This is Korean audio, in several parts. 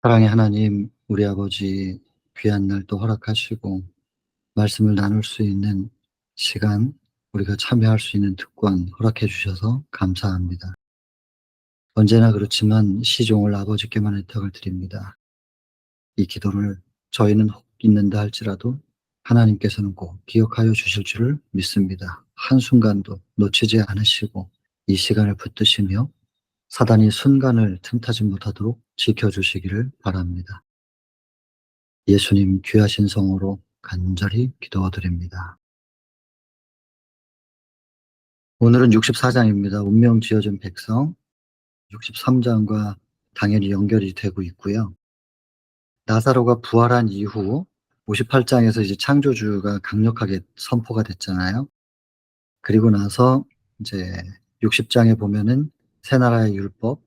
사랑의 하나님, 우리 아버지 귀한 날 또 허락하시고 말씀을 나눌 수 있는 시간, 우리가 참여할 수 있는 특권 허락해 주셔서 감사합니다. 언제나 그렇지만 시종을 아버지께만 의탁을 드립니다. 이 기도를 저희는 혹 잊는다 할지라도 하나님께서는 꼭 기억하여 주실 줄을 믿습니다. 한순간도 놓치지 않으시고 이 시간을 붙드시며 사단이 순간을 틈타지 못하도록 지켜주시기를 바랍니다. 예수님 귀하신 성으로 간절히 기도드립니다. 오늘은 64장입니다. 운명 지어준 백성. 63장과 당연히 연결이 되고 있고요. 나사로가 부활한 이후 58장에서 이제 창조주가 강력하게 선포가 됐잖아요. 그리고 나서 이제 60장에 보면은 새 나라의 율법,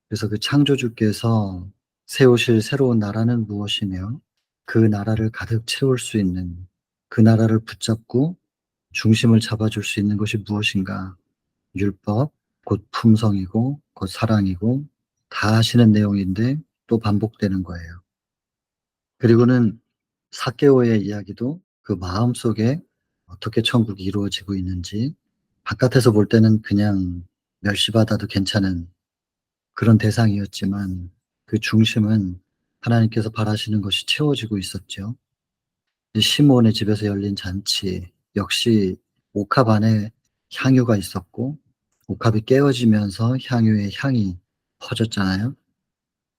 그래서 그 창조주께서 세우실 새로운 나라는 무엇이며 그 나라를 가득 채울 수 있는, 그 나라를 붙잡고 중심을 잡아줄 수 있는 것이 무엇인가? 율법, 곧 품성이고 곧 사랑이고 다 아시는 내용인데 또 반복되는 거예요. 그리고는 사개오의 이야기도 그 마음속에 어떻게 천국이 이루어지고 있는지, 바깥에서 볼 때는 그냥 멸시받아도 괜찮은 그런 대상이었지만 그 중심은 하나님께서 바라시는 것이 채워지고 있었죠. 시므온의 집에서 열린 잔치 역시 옥합 안에 향유가 있었고 옥합이 깨어지면서 향유의 향이 퍼졌잖아요.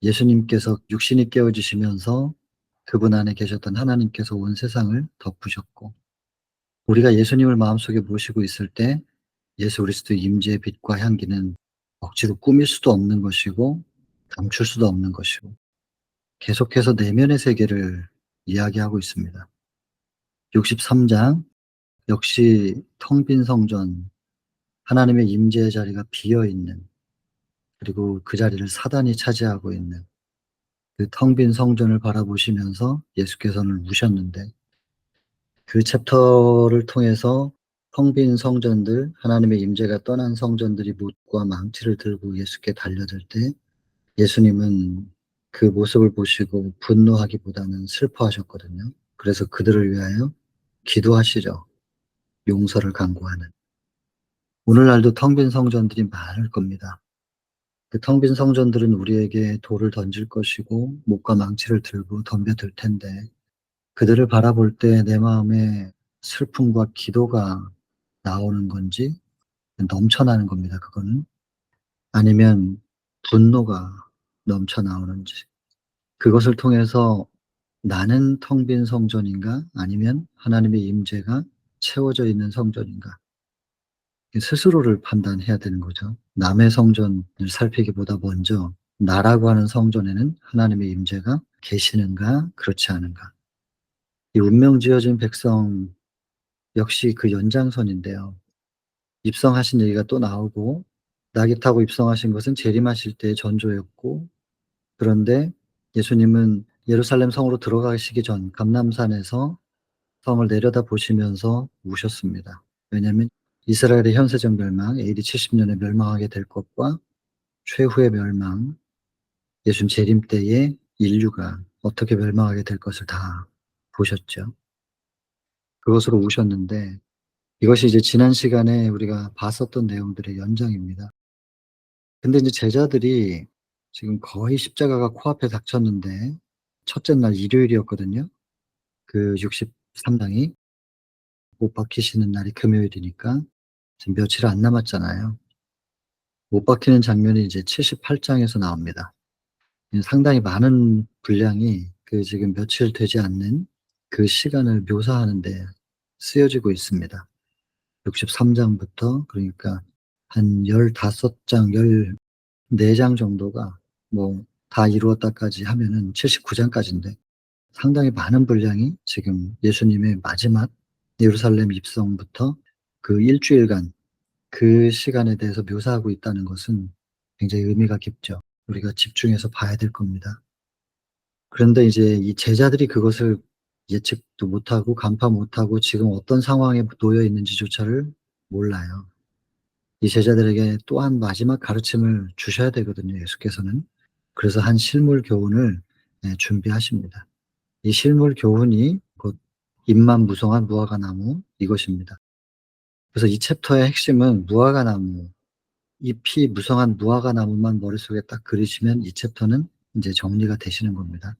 예수님께서 육신이 깨어지시면서 그분 안에 계셨던 하나님께서 온 세상을 덮으셨고, 우리가 예수님을 마음속에 모시고 있을 때 예수 그리스도의 임재의 빛과 향기는 억지로 꾸밀 수도 없는 것이고 감출 수도 없는 것이고 계속해서 내면의 세계를 이야기하고 있습니다. 63장 역시 텅 빈 성전, 하나님의 임재의 자리가 비어 있는, 그리고 그 자리를 사단이 차지하고 있는 그 텅 빈 성전을 바라보시면서 예수께서는 우셨는데, 그 챕터를 통해서 텅 빈 성전들, 하나님의 임재가 떠난 성전들이 못과 망치를 들고 예수께 달려들 때 예수님은 그 모습을 보시고 분노하기보다는 슬퍼하셨거든요. 그래서 그들을 위하여 기도하시죠. 용서를 간구하는. 오늘날도 텅 빈 성전들이 많을 겁니다. 그 텅 빈 성전들은 우리에게 돌을 던질 것이고 못과 망치를 들고 덤벼들 텐데, 그들을 바라볼 때 내 마음에 슬픔과 기도가 나오는 건지, 넘쳐나는 겁니다, 그거는. 아니면 분노가 넘쳐나오는지. 그것을 통해서 나는 텅 빈 성전인가? 아니면 하나님의 임재가 채워져 있는 성전인가? 스스로를 판단해야 되는 거죠. 남의 성전을 살피기보다 먼저 나라고 하는 성전에는 하나님의 임재가 계시는가, 그렇지 않은가. 이 운명 지어진 백성 역시 그 연장선인데요. 입성하신 얘기가 또 나오고, 낙이 타고 입성하신 것은 재림하실 때의 전조였고, 그런데 예수님은 예루살렘 성으로 들어가시기 전 감람산에서 성을 내려다 보시면서 우셨습니다. 왜냐하면 이스라엘의 현세적 멸망, AD 70년에 멸망하게 될 것과 최후의 멸망, 예수님 재림 때에 인류가 어떻게 멸망하게 될 것을 다 보셨죠. 그것으로 우셨는데, 이것이 이제 지난 시간에 우리가 봤었던 내용들의 연장입니다. 근데 이제 제자들이 지금 거의 십자가가 코앞에 닥쳤는데, 첫째 날 일요일이었거든요. 그 63장이 못 박히시는 날이 금요일이니까 지금 며칠 안 남았잖아요. 못 박히는 장면이 이제 78장에서 나옵니다. 상당히 많은 분량이 그 지금 며칠 되지 않는 그 시간을 묘사하는 데 쓰여지고 있습니다. 63장부터 그러니까 한 15장, 14장 정도가 뭐 다 이루었다까지 하면은 79장까지인데 상당히 많은 분량이 지금 예수님의 마지막 예루살렘 입성부터 그 일주일간 그 시간에 대해서 묘사하고 있다는 것은 굉장히 의미가 깊죠. 우리가 집중해서 봐야 될 겁니다. 그런데 이제 이 제자들이 그것을 예측도 못하고 간파 못하고 지금 어떤 상황에 놓여 있는지조차를 몰라요. 이 제자들에게 또한 마지막 가르침을 주셔야 되거든요, 예수께서는. 그래서 한 실물 교훈을 준비하십니다. 이 실물 교훈이 곧 잎만 무성한 무화과나무 이것입니다. 그래서 이 챕터의 핵심은 무화과나무, 잎이 무성한 무화과나무만 머릿속에 딱 그리시면 이 챕터는 이제 정리가 되시는 겁니다.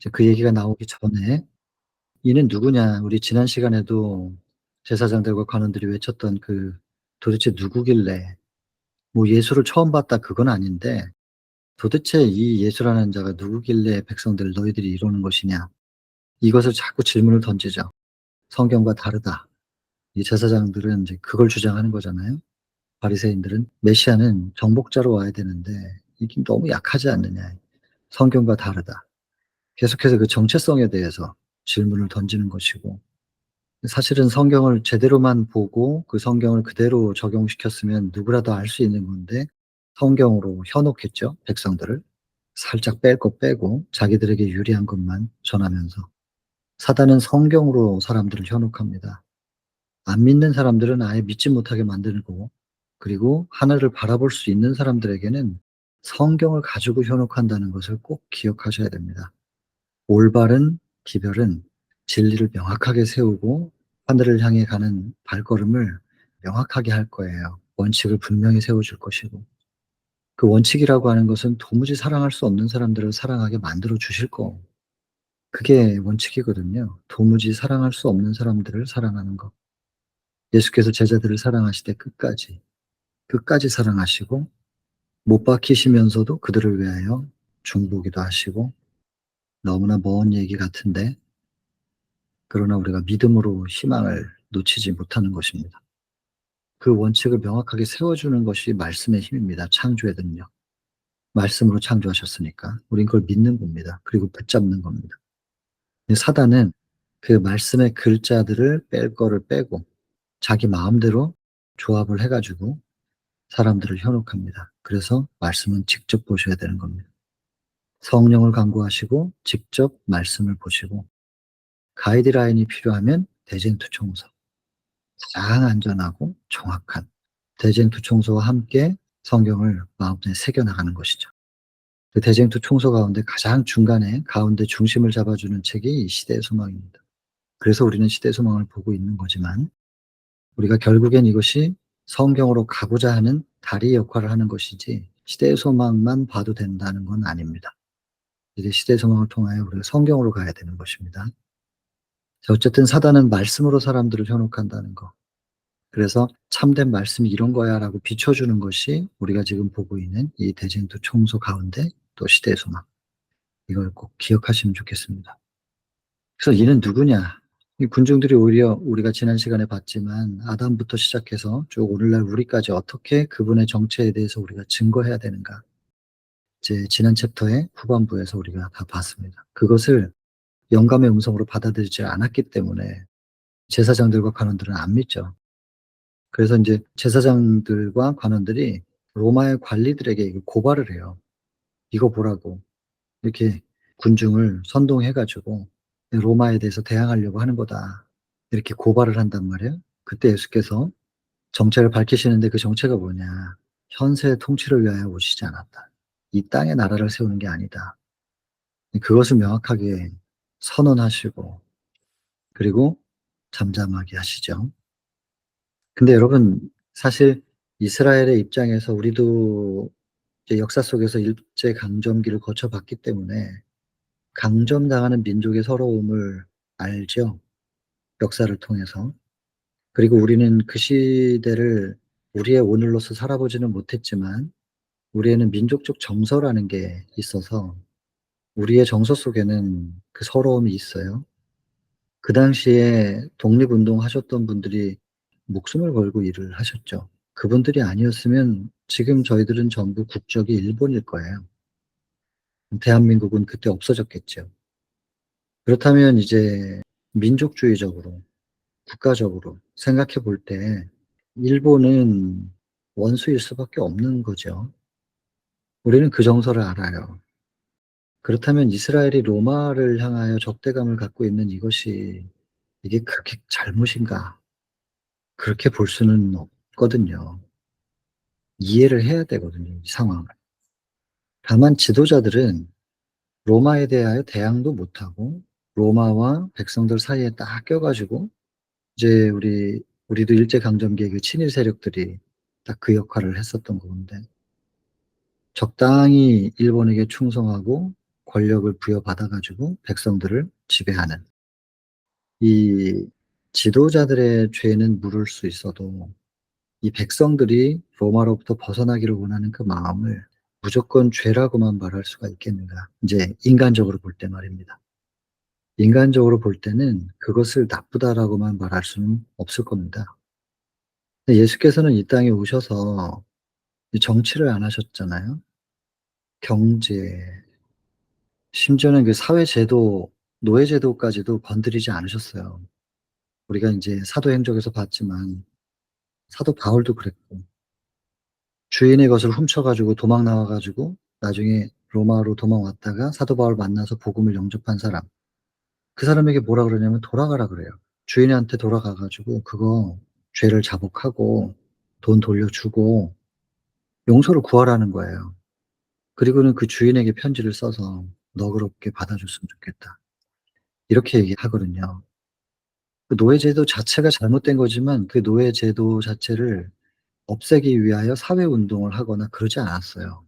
이제 그 얘기가 나오기 전에 이는 누구냐? 우리 지난 시간에도 제사장들과 관원들이 외쳤던 그 도대체 누구길래 뭐 예수를 처음 봤다 그건 아닌데 도대체 이 예수라는 자가 누구길래 백성들 너희들이 이러는 것이냐? 이것을 자꾸 질문을 던지죠. 성경과 다르다. 이 제사장들은 이제 그걸 주장하는 거잖아요. 바리새인들은 메시아는 정복자로 와야 되는데 이게 너무 약하지 않느냐. 성경과 다르다. 계속해서 그 정체성에 대해서 질문을 던지는 것이고 사실은 성경을 제대로만 보고 그 성경을 그대로 적용시켰으면 누구라도 알 수 있는 건데 성경으로 현혹했죠. 백성들을. 살짝 뺄 거 빼고 자기들에게 유리한 것만 전하면서. 사단은 성경으로 사람들을 현혹합니다. 안 믿는 사람들은 아예 믿지 못하게 만드는 거고 그리고 하늘을 바라볼 수 있는 사람들에게는 성경을 가지고 현혹한다는 것을 꼭 기억하셔야 됩니다. 올바른 기별은 진리를 명확하게 세우고 하늘을 향해 가는 발걸음을 명확하게 할 거예요. 원칙을 분명히 세워줄 것이고 그 원칙이라고 하는 것은 도무지 사랑할 수 없는 사람들을 사랑하게 만들어 주실 거. 그게 원칙이거든요. 도무지 사랑할 수 없는 사람들을 사랑하는 것. 예수께서 제자들을 사랑하시되 끝까지 사랑하시고 못 박히시면서도 그들을 위하여 중보기도 하시고 너무나 먼 얘기 같은데 그러나 우리가 믿음으로 희망을 놓치지 못하는 것입니다. 그 원칙을 명확하게 세워주는 것이 말씀의 힘입니다. 창조의 능력. 말씀으로 창조하셨으니까 우린 그걸 믿는 겁니다. 그리고 붙잡는 겁니다. 사단은 그 말씀의 글자들을 뺄 거를 빼고 자기 마음대로 조합을 해가지고 사람들을 현혹합니다. 그래서 말씀은 직접 보셔야 되는 겁니다. 성령을 간구하시고 직접 말씀을 보시고 가이드라인이 필요하면 대쟁투총서. 가장 안전하고 정확한 대쟁투총서와 함께 성경을 마음에 새겨나가는 것이죠. 그 대쟁투총서 가운데 가장 중간에 가운데 중심을 잡아주는 책이 이 시대의 소망입니다. 그래서 우리는 시대의 소망을 보고 있는 거지만 우리가 결국엔 이것이 성경으로 가고자 하는 다리 역할을 하는 것이지 시대의 소망만 봐도 된다는 건 아닙니다. 이제 시대의 소망을 통하여 우리가 성경으로 가야 되는 것입니다. 어쨌든 사단은 말씀으로 사람들을 현혹한다는 거. 그래서 참된 말씀이 이런 거야 라고 비춰주는 것이 우리가 지금 보고 있는 이 대쟁투 총소 가운데 또 시대의 소망. 이걸 꼭 기억하시면 좋겠습니다. 그래서 이는 누구냐? 이 군중들이 오히려 우리가 지난 시간에 봤지만 아담부터 시작해서 쭉 오늘날 우리까지 어떻게 그분의 정체에 대해서 우리가 증거해야 되는가. 이제 지난 챕터의 후반부에서 우리가 다 봤습니다. 그것을 영감의 음성으로 받아들이지 않았기 때문에 제사장들과 관원들은 안 믿죠. 그래서 이제 제사장들과 관원들이 로마의 관리들에게 이거 고발을 해요. 이거 보라고. 이렇게 군중을 선동해가지고 로마에 대해서 대항하려고 하는 거다. 이렇게 고발을 한단 말이에요. 그때 예수께서 정체를 밝히시는데 그 정체가 뭐냐. 현세 통치를 위하여 오시지 않았다. 이 땅에 나라를 세우는 게 아니다. 그것을 명확하게 선언하시고 그리고 잠잠하게 하시죠. 근데 여러분 사실 이스라엘의 입장에서 우리도 이제 역사 속에서 일제 강점기를 거쳐봤기 때문에 강점당하는 민족의 서러움을 알죠. 역사를 통해서. 그리고 우리는 그 시대를 우리의 오늘로서 살아보지는 못했지만 우리에는 민족적 정서라는 게 있어서 우리의 정서 속에는 그 서러움이 있어요. 그 당시에 독립운동 하셨던 분들이 목숨을 걸고 일을 하셨죠. 그분들이 아니었으면 지금 저희들은 전부 국적이 일본일 거예요. 대한민국은 그때 없어졌겠죠. 그렇다면 이제 민족주의적으로, 국가적으로 생각해 볼 때 일본은 원수일 수밖에 없는 거죠. 우리는 그 정서를 알아요. 그렇다면 이스라엘이 로마를 향하여 적대감을 갖고 있는 이것이 이게 그렇게 잘못인가? 그렇게 볼 수는 없거든요. 이해를 해야 되거든요, 이 상황을. 다만 지도자들은 로마에 대하여 대항도 못하고 로마와 백성들 사이에 딱 껴가지고 이제 우리도 일제강점기의 그 친일 세력들이 딱 그 역할을 했었던 건데, 적당히 일본에게 충성하고 권력을 부여받아가지고 백성들을 지배하는 이 지도자들의 죄는 물을 수 있어도 이 백성들이 로마로부터 벗어나기를 원하는 그 마음을 무조건 죄라고만 말할 수가 있겠는가. 이제 인간적으로 볼 때 말입니다. 인간적으로 볼 때는 그것을 나쁘다라고만 말할 수는 없을 겁니다. 근데 예수께서는 이 땅에 오셔서 정치를 안 하셨잖아요. 경제, 심지어는 그 사회제도, 노예제도까지도 건드리지 않으셨어요. 우리가 이제 사도행적에서 봤지만 사도 바울도 그랬고, 주인의 것을 훔쳐가지고 도망 나와가지고 나중에 로마로 도망왔다가 사도 바울 만나서 복음을 영접한 사람. 그 사람에게 뭐라 그러냐면 돌아가라 그래요. 주인한테 돌아가가지고 그거 죄를 자복하고 돈 돌려주고 용서를 구하라는 거예요. 그리고는 그 주인에게 편지를 써서 너그럽게 받아줬으면 좋겠다. 이렇게 얘기하거든요. 그 노예제도 자체가 잘못된 거지만 그 노예제도 자체를 없애기 위하여 사회운동을 하거나 그러지 않았어요.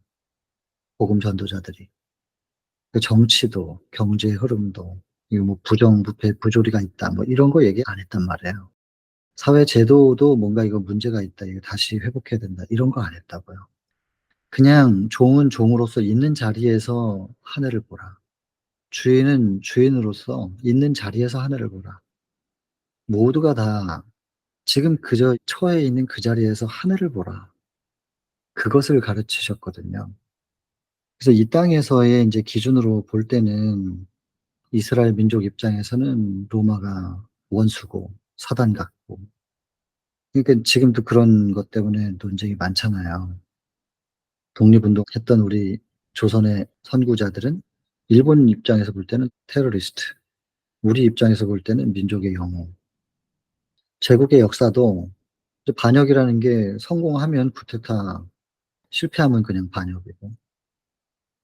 복음 전도자들이. 그 정치도, 경제의 흐름도, 이거 뭐 부정부패, 부조리가 있다, 뭐 이런 거 얘기 안 했단 말이에요. 사회 제도도 뭔가 이거 문제가 있다, 이거 다시 회복해야 된다, 이런 거 안 했다고요. 그냥 종은 종으로서 있는 자리에서 하늘을 보라. 주인은 주인으로서 있는 자리에서 하늘을 보라. 모두가 다 지금 그저 처해 있는 그 자리에서 하늘을 보라. 그것을 가르치셨거든요. 그래서 이 땅에서의 이제 기준으로 볼 때는 이스라엘 민족 입장에서는 로마가 원수고 사단 같고, 그러니까 지금도 그런 것 때문에 논쟁이 많잖아요. 독립운동했던 우리 조선의 선구자들은 일본 입장에서 볼 때는 테러리스트, 우리 입장에서 볼 때는 민족의 영웅. 제국의 역사도 이제 반역이라는 게 성공하면 쿠데타, 실패하면 그냥 반역이고,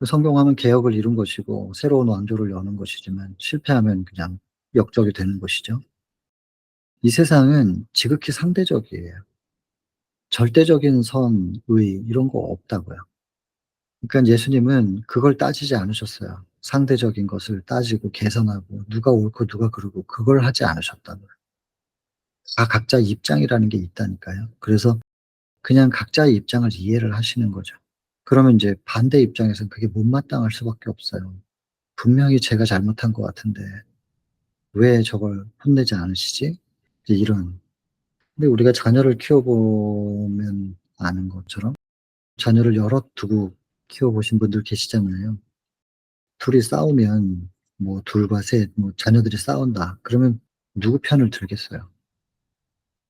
성공하면 개혁을 이룬 것이고 새로운 왕조를 여는 것이지만 실패하면 그냥 역적이 되는 것이죠. 이 세상은 지극히 상대적이에요. 절대적인 선, 의 이런 거 없다고요. 그러니까 예수님은 그걸 따지지 않으셨어요. 상대적인 것을 따지고 개선하고 누가 옳고 누가 그르고 그걸 하지 않으셨다고요. 다 각자 입장이라는 게 있다니까요. 그래서 그냥 각자의 입장을 이해를 하시는 거죠. 그러면 이제 반대 입장에서는 그게 못마땅할 수밖에 없어요. 분명히 제가 잘못한 것 같은데 왜 저걸 혼내지 않으시지? 이제 이런. 근데 우리가 자녀를 키워보면 아는 것처럼 자녀를 여럿 두고 키워보신 분들 계시잖아요. 둘이 싸우면 뭐 둘과 셋, 뭐 자녀들이 싸운다. 그러면 누구 편을 들겠어요?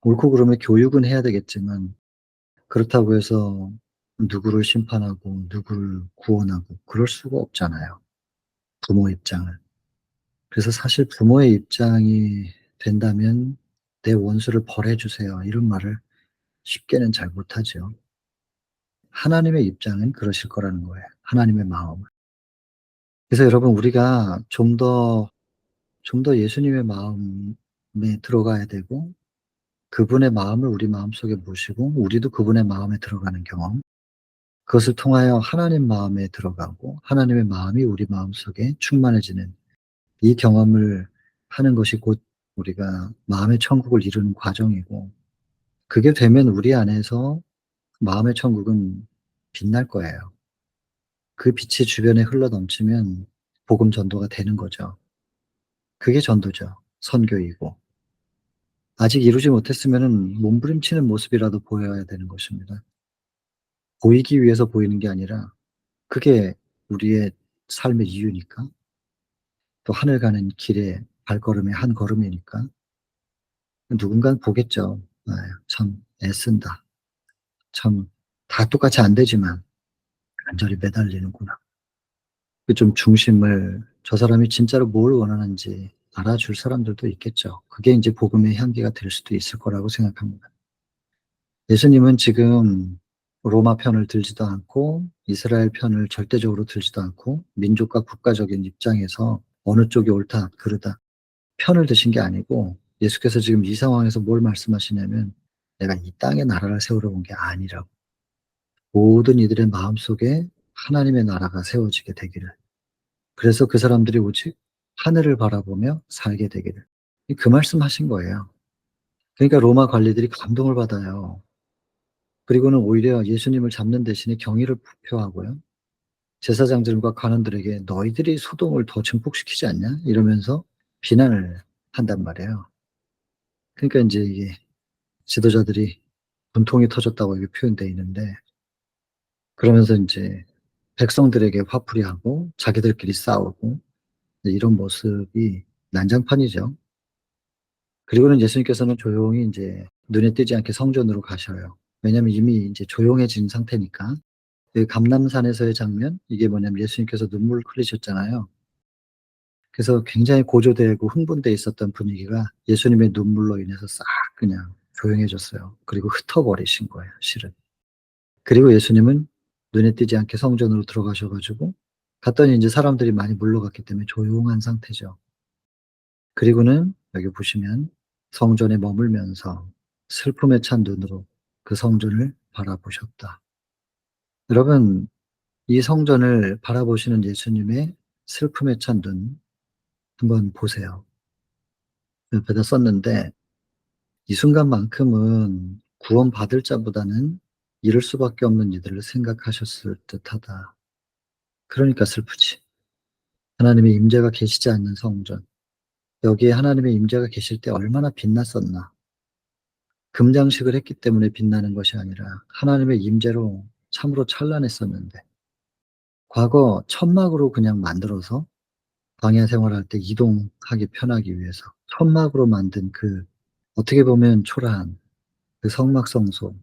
옳고 그름의 교육은 해야 되겠지만 그렇다고 해서 누구를 심판하고 누구를 구원하고 그럴 수가 없잖아요. 부모 입장을. 그래서 사실 부모의 입장이 된다면 내 원수를 벌해주세요. 이런 말을 쉽게는 잘 못하죠. 하나님의 입장은 그러실 거라는 거예요. 하나님의 마음을. 그래서 여러분 우리가 좀 더 예수님의 마음에 들어가야 되고 그분의 마음을 우리 마음속에 모시고 우리도 그분의 마음에 들어가는 경험. 그것을 통하여 하나님 마음에 들어가고 하나님의 마음이 우리 마음속에 충만해지는 이 경험을 하는 것이 곧 우리가 마음의 천국을 이루는 과정이고, 그게 되면 우리 안에서 마음의 천국은 빛날 거예요. 그 빛이 주변에 흘러넘치면 복음 전도가 되는 거죠. 그게 전도죠. 선교이고. 아직 이루지 못했으면은 몸부림치는 모습이라도 보여야 되는 것입니다. 보이기 위해서 보이는 게 아니라 그게 우리의 삶의 이유니까. 또 하늘 가는 길의 발걸음의 한 걸음이니까 누군가는 보겠죠. 아, 참 애쓴다. 참 다 똑같이 안 되지만 간절히 매달리는구나. 그 좀 중심을 저 사람이 진짜로 뭘 원하는지 알아줄 사람들도 있겠죠. 그게 이제 복음의 향기가 될 수도 있을 거라고 생각합니다. 예수님은 지금 로마 편을 들지도 않고 이스라엘 편을 절대적으로 들지도 않고 민족과 국가적인 입장에서 어느 쪽이 옳다, 그르다 편을 드신 게 아니고 예수께서 지금 이 상황에서 뭘 말씀하시냐면 내가 이 땅에 나라를 세우러 온 게 아니라고. 모든 이들의 마음속에 하나님의 나라가 세워지게 되기를. 그래서 그 사람들이 오직 하늘을 바라보며 살게 되기를. 그 말씀하신 거예요. 그러니까 로마 관리들이 감동을 받아요. 그리고는 오히려 예수님을 잡는 대신에 경의를 표하고요. 제사장들과 관원들에게 너희들이 소돔을 더 증폭시키지 않냐? 이러면서 비난을 한단 말이에요. 그러니까 이제 이게 지도자들이 분통이 터졌다고 이렇게 표현되어 있는데 그러면서 인제 백성들에게 화풀이하고 자기들끼리 싸우고 이런 모습이 난장판이죠. 그리고는 예수님께서는 조용히 인제 눈에 띄지 않게 성전으로 가셔요. 왜냐하면 이미 인제 조용해진 상태니까. 그 감람산에서의 장면 이게 뭐냐면 예수님께서 눈물을 흘리셨잖아요. 그래서 굉장히 고조되고 흥분돼 있었던 분위기가 예수님의 눈물로 인해서 싹 그냥 조용해졌어요. 그리고 흩어버리신 거예요 실은. 그리고 예수님은 눈에 띄지 않게 성전으로 들어가셔 가지고 갔더니 인제 사람들이 많이 물러갔기 때문에 조용한 상태죠. 그리고는 여기 보시면 성전에 머물면서 슬픔에 찬 눈으로 그 성전을 바라보셨다. 여러분 이 성전을 바라보시는 예수님의 슬픔에 찬 눈 한번 보세요. 옆에다 썼는데 이 순간만큼은 구원받을 자보다는 잃을 수밖에 없는 이들을 생각하셨을 듯하다. 그러니까 슬프지. 하나님의 임재가 계시지 않는 성전. 여기에 하나님의 임재가 계실 때 얼마나 빛났었나. 금장식을 했기 때문에 빛나는 것이 아니라 하나님의 임재로 참으로 찬란했었는데 과거 천막으로 그냥 만들어서 광야 생활할 때 이동하기 편하기 위해서 천막으로 만든 그 어떻게 보면 초라한 그 성막성소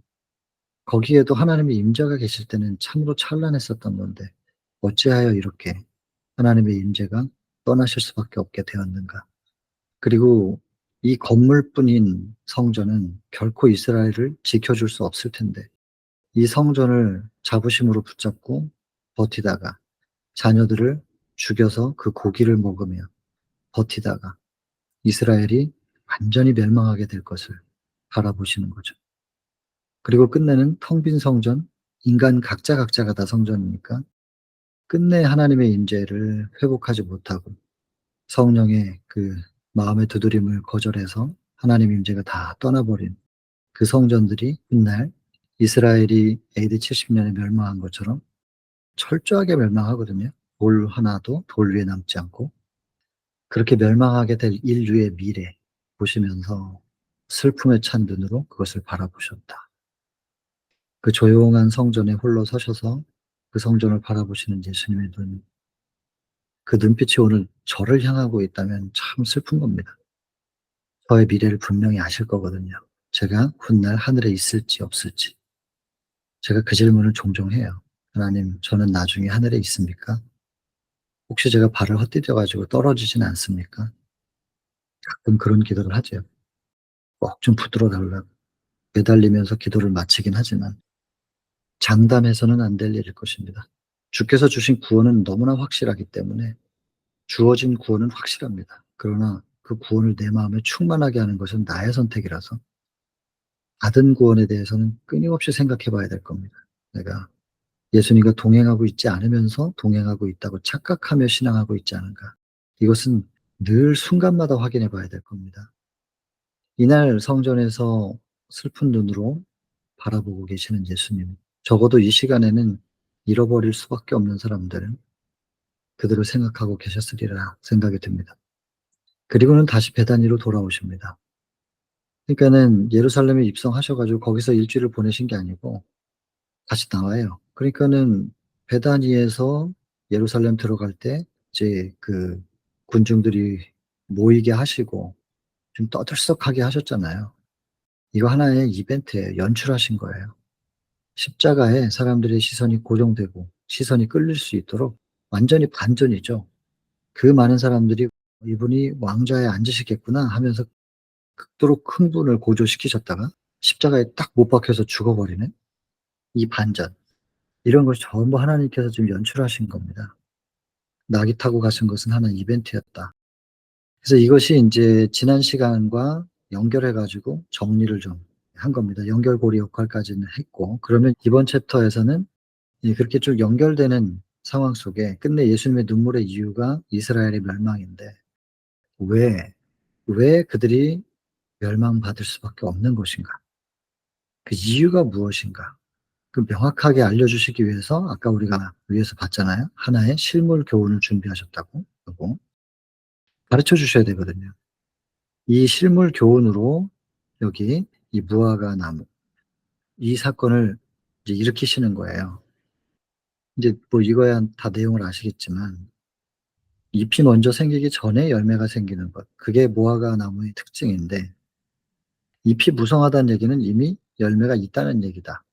거기에도 하나님의 임재가 계실 때는 참으로 찬란했었던 건데 어찌하여 이렇게 하나님의 임재가 떠나실 수밖에 없게 되었는가. 그리고 이 건물뿐인 성전은 결코 이스라엘을 지켜줄 수 없을 텐데 이 성전을 자부심으로 붙잡고 버티다가 자녀들을 죽여서 그 고기를 먹으며 버티다가 이스라엘이 완전히 멸망하게 될 것을 바라보시는 거죠. 그리고 끝내는 텅 빈 성전, 인간 각자가 다 성전이니까 끝내 하나님의 임재를 회복하지 못하고 성령의 그 마음의 두드림을 거절해서 하나님 임재가 다 떠나버린 그 성전들이 훗날 이스라엘이 AD 70년에 멸망한 것처럼 철저하게 멸망하거든요. 돌 하나도 돌 위에 남지 않고 그렇게 멸망하게 될 인류의 미래 보시면서 슬픔에 찬 눈으로 그것을 바라보셨다. 그 조용한 성전에 홀로 서셔서 그 성전을 바라보시는 예수님의 눈, 그 눈빛이 오늘 저를 향하고 있다면 참 슬픈 겁니다. 저의 미래를 분명히 아실 거거든요. 제가 훗날 하늘에 있을지 없을지. 제가 그 질문을 종종 해요. 하나님, 저는 나중에 하늘에 있습니까? 혹시 제가 발을 헛디뎌 가지고 떨어지진 않습니까? 가끔 그런 기도를 하죠. 꼭 좀 붙들어 달라고. 매달리면서 기도를 마치긴 하지만 장담해서는 안 될 일일 것입니다. 주께서 주신 구원은 너무나 확실하기 때문에 주어진 구원은 확실합니다. 그러나 그 구원을 내 마음에 충만하게 하는 것은 나의 선택이라서 받은 구원에 대해서는 끊임없이 생각해 봐야 될 겁니다. 내가 예수님과 동행하고 있지 않으면서 동행하고 있다고 착각하며 신앙하고 있지 않은가. 이것은 늘 순간마다 확인해 봐야 될 겁니다. 이날 성전에서 슬픈 눈으로 바라보고 계시는 예수님. 적어도 이 시간에는 잃어버릴 수밖에 없는 사람들은 그들을 생각하고 계셨으리라 생각이 듭니다. 그리고는 다시 베다니로 돌아오십니다. 그러니까는 예루살렘에 입성하셔 가지고 거기서 일주일을 보내신 게 아니고 다시 나와요. 그러니까는 베다니에서 예루살렘 들어갈 때 이제 그 군중들이 모이게 하시고 좀 떠들썩하게 하셨잖아요. 이거 하나의 이벤트예요. 연출하신 거예요. 십자가에 사람들의 시선이 고정되고 시선이 끌릴 수 있도록 완전히 반전이죠. 그 많은 사람들이 '이분이 왕좌에 앉으시겠구나.' 하면서 극도로 큰 분을 고조시키셨다가 십자가에 딱 못 박혀서 죽어버리는 이 반전. 이런 것이 전부 하나님께서 지금 연출하신 겁니다. 낙이 타고 가신 것은 하나의 이벤트였다. 그래서 이것이 인제 지난 시간과 연결해 가지고 정리를 좀 한 겁니다. 연결고리 역할까지는 했고, 그러면 이번 챕터에서는 그렇게 쭉 연결되는 상황 속에 끝내 예수님의 눈물의 이유가 이스라엘의 멸망인데, 왜, 왜 그들이 멸망받을 수밖에 없는 것인가? 그 이유가 무엇인가? 그 명확하게 알려주시기 위해서 아까 우리가 위에서 봤잖아요. 하나의 실물 교훈을 준비하셨다고. 요거 가르쳐 주셔야 되거든요. 이 실물 교훈으로 여기 이 무화과 나무, 이 사건을 이제 일으키시는 거예요. 이제 뭐 이거야 다 내용을 아시겠지만, 잎이 먼저 생기기 전에 열매가 생기는 것. 그게 무화과 나무의 특징인데, 잎이 무성하다는 얘기는 이미 열매가 있다는 얘기다.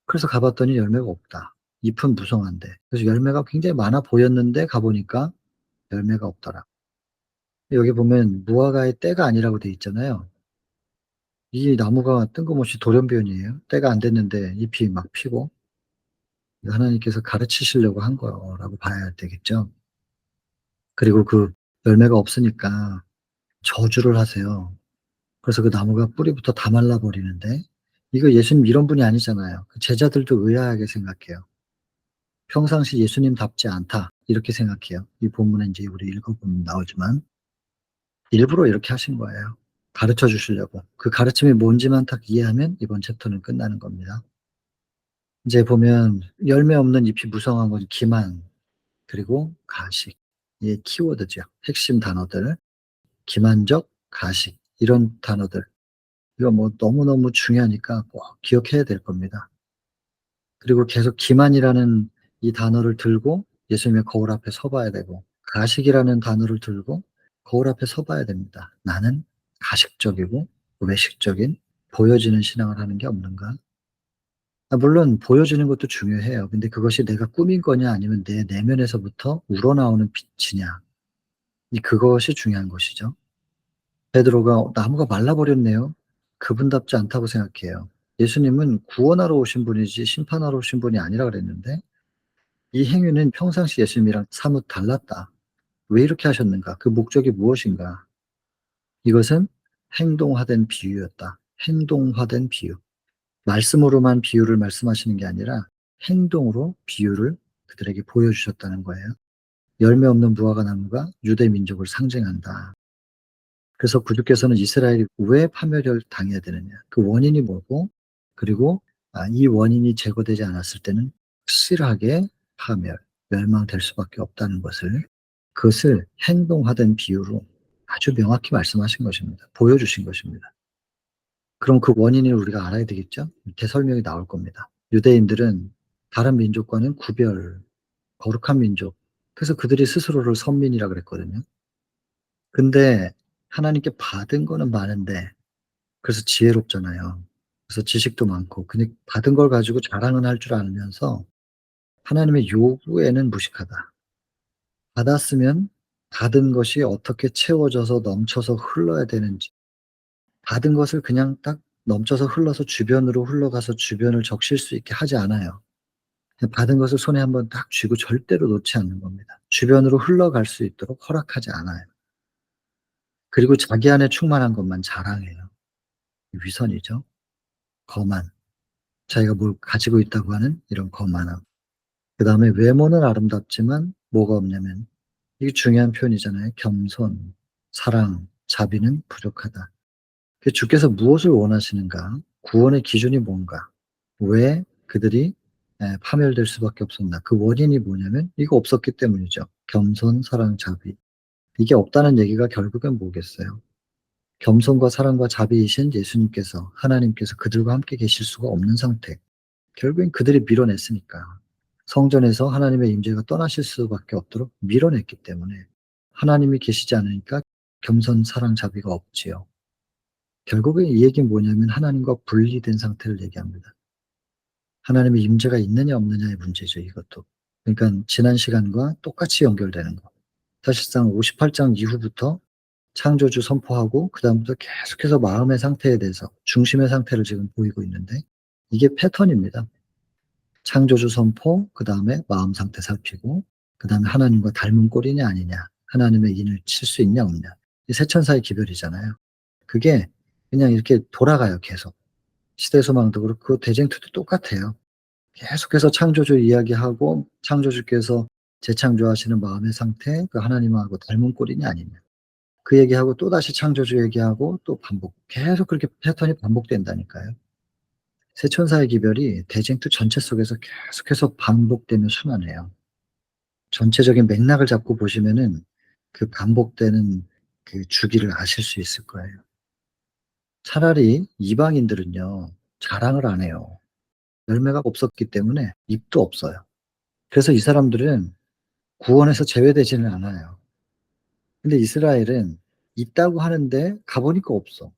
그래서 가 봤더니 열매가 없다. 잎은 무성한데. 그래서 열매가 굉장히 많아 보였는데 가 보니까 열매가 없더라. 여기 보면 무화과의 때가 아니라고 돼 있잖아요. 이 나무가 뜬금없이 돌연변이에요. 때가 안 됐는데 잎이 막 피고, 하나님께서 가르치시려고 한 거라고 봐야 되겠죠. 그리고 그 열매가 없으니까 저주를 하세요. 그래서 그 나무가 뿌리부터 다 말라 버리는데, 이거 예수님 이런 분이 아니잖아요. 그 제자들도 의아하게 생각해요. 평상시 예수님답지 않다, 이렇게 생각해요. 이 본문에 인제 우리 읽어보면 나오지만 일부러 이렇게 하신 거예요. 가르쳐 주시려고. 그 가르침이 뭔지만 딱 이해하면 이번 챕터는 끝나는 겁니다. 이제 보면 열매 없는 잎이 무성한 건 기만, 그리고 가식. 이게 키워드죠. 핵심 단어들. 기만적, 가식, 이런 단어들. 이거 뭐 너무너무 중요하니까 꼭 기억해야 될 겁니다. 그리고 계속 기만이라는 이 단어를 들고 예수님의 거울 앞에 서 봐야 되고, 가식이라는 단어를 들고 거울 앞에 서 봐야 됩니다. 나는 가식적이고 외식적인 보여지는 신앙을 하는 게 없는가? 물론 보여지는 것도 중요해요. 근데 그것이 내가 꾸민 거냐 아니면 내 내면에서부터 우러나오는 빛이냐, 그것이 중요한 것이죠. 베드로가 "나무가 말라 버렸네요." 그분답지 않다고 생각해요. 예수님은 구원하러 오신 분이지 심판하러 오신 분이 아니라 그랬는데, 이 행위는 평상시 예수님이랑 사뭇 달랐다. 왜 이렇게 하셨는가? 그 목적이 무엇인가? 이것은 행동화된 비유였다. 행동화된 비유. 말씀으로만 비유를 말씀하시는 게 아니라 행동으로 비유를 그들에게 보여주셨다는 거예요. 열매 없는 무화과 나무가 유대 민족을 상징한다. 그래서 구주께서는 이스라엘이 왜 파멸을 당해야 되느냐, 그 원인이 뭐고, 그리고 이 원인이 제거되지 않았을 때는 확실하게 파멸, 멸망될 수밖에 없다는 것을, 그것을 행동화된 비유로 아주 명확히 말씀하신 것입니다. 보여주신 것입니다. 그럼 그 원인을 우리가 알아야 되겠죠? 밑에 설명이 나올 겁니다. 유대인들은 다른 민족과는 구별, 거룩한 민족. 그래서 그들이 스스로를 선민이라 그랬거든요. 근데 하나님께 받은 거는 많은데, 그래서 지혜롭잖아요. 그래서 지식도 많고, 근데 받은 걸 가지고 자랑은 할 줄 알면서 하나님의 요구에는 무식하다. 받았으면 받은 것이 어떻게 채워져서 넘쳐서 흘러야 되는지, 받은 것을 그냥 딱 넘쳐서 흘러서 주변으로 흘러가서 주변을 적실 수 있게 하지 않아요. 그냥 받은 것을 손에 한번 딱 쥐고 절대로 놓지 않는 겁니다. 주변으로 흘러갈 수 있도록 허락하지 않아요. 그리고 자기 안에 충만한 것만 자랑해요. 위선이죠. 거만. 자기가 뭘 가지고 있다고 하는 이런 거만함. 그다음에 외모는 아름답지만 뭐가 없냐면, 이게 중요한 표현이잖아요. 겸손, 사랑, 자비는 부족하다. 그 주께서 무엇을 원하시는가? 구원의 기준이 뭔가? 왜 그들이 파멸될 수밖에 없었나? 그 원인이 뭐냐면 이거 없었기 때문이죠. 겸손, 사랑, 자비. 이게 없다는 얘기가 결국엔 뭐겠어요? 겸손과 사랑과 자비이신 예수님께서, 하나님께서 그들과 함께 계실 수가 없는 상태. 결국엔 그들이 밀어냈으니까. 성전에서 하나님의 임재가 떠나실 수밖에 없도록 밀어냈기 때문에, 하나님이 계시지 않으니까 겸손, 사랑, 자비가 없지요. 결국에 이 얘기는 뭐냐면 하나님과 분리된 상태를 얘기합니다. 하나님의 임재가 있느냐 없느냐의 문제죠, 이것도. 그러니까 지난 시간과 똑같이 연결되는 거. 사실상 58장 이후부터 창조주 선포하고 그다음부터 계속해서 마음의 상태에 대해서 중심의 상태를 지금 보이고 있는데, 이게 패턴입니다. 창조주 선포, 그다음에 마음 상태 살피고, 그다음에 하나님과 닮은 꼴이냐 아니냐, 하나님의 인을 칠 수 있냐 없냐. 이 세 천사의 기별이잖아요. 그게 그냥 이렇게 돌아가요, 계속. 시대 소망도 그렇고 대쟁투도 똑같아요. 계속해서 창조주 이야기하고, 창조주께서 재창조하시는 마음의 상태, 그 하나님하고 닮은 꼴이냐 아니냐. 그 얘기하고 또다시 창조주 얘기하고 또 반복. 계속 그렇게 패턴이 반복된다니까요. 세 천사의 기별이 대쟁투 전체 속에서 계속해서 반복되며 순환해요. 전체적인 맥락을 잡고 보시면은 그 반복되는 그 주기를 아실 수 있을 거예요. 차라리 이방인들은요, 자랑을 안 해요. 열매가 없었기 때문에 입도 없어요. 그래서 이 사람들은 구원에서 제외되지는 않아요. 근데 이스라엘은 있다고 하는데 가보니까 없어.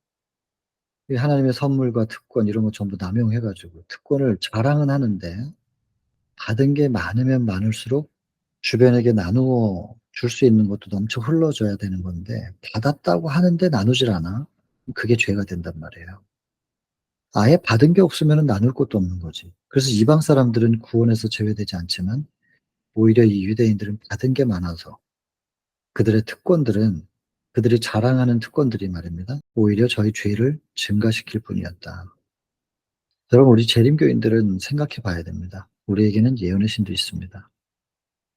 하나님의 선물과 특권 이런 거 전부 남용해 가지고 특권을 자랑은 하는데, 받은 게 많으면 많을수록 주변에게 나누어 줄 수 있는 것도 넘쳐 흘러줘야 되는 건데, 받았다고 하는데 나누질 않아. 그게 죄가 된단 말이에요. 아예 받은 게 없으면 나눌 것도 없는 거지. 그래서 이방 사람들은 구원에서 제외되지 않지만 오히려 이 유대인들은 받은 게 많아서, 그들의 특권들은, 그들이 자랑하는 특권들이 말입니다, 오히려 저희 죄를 증가시킬 뿐이었다. 여러분, 우리 재림교인들은 생각해 봐야 됩니다. 우리에게는 예언의 신도 있습니다.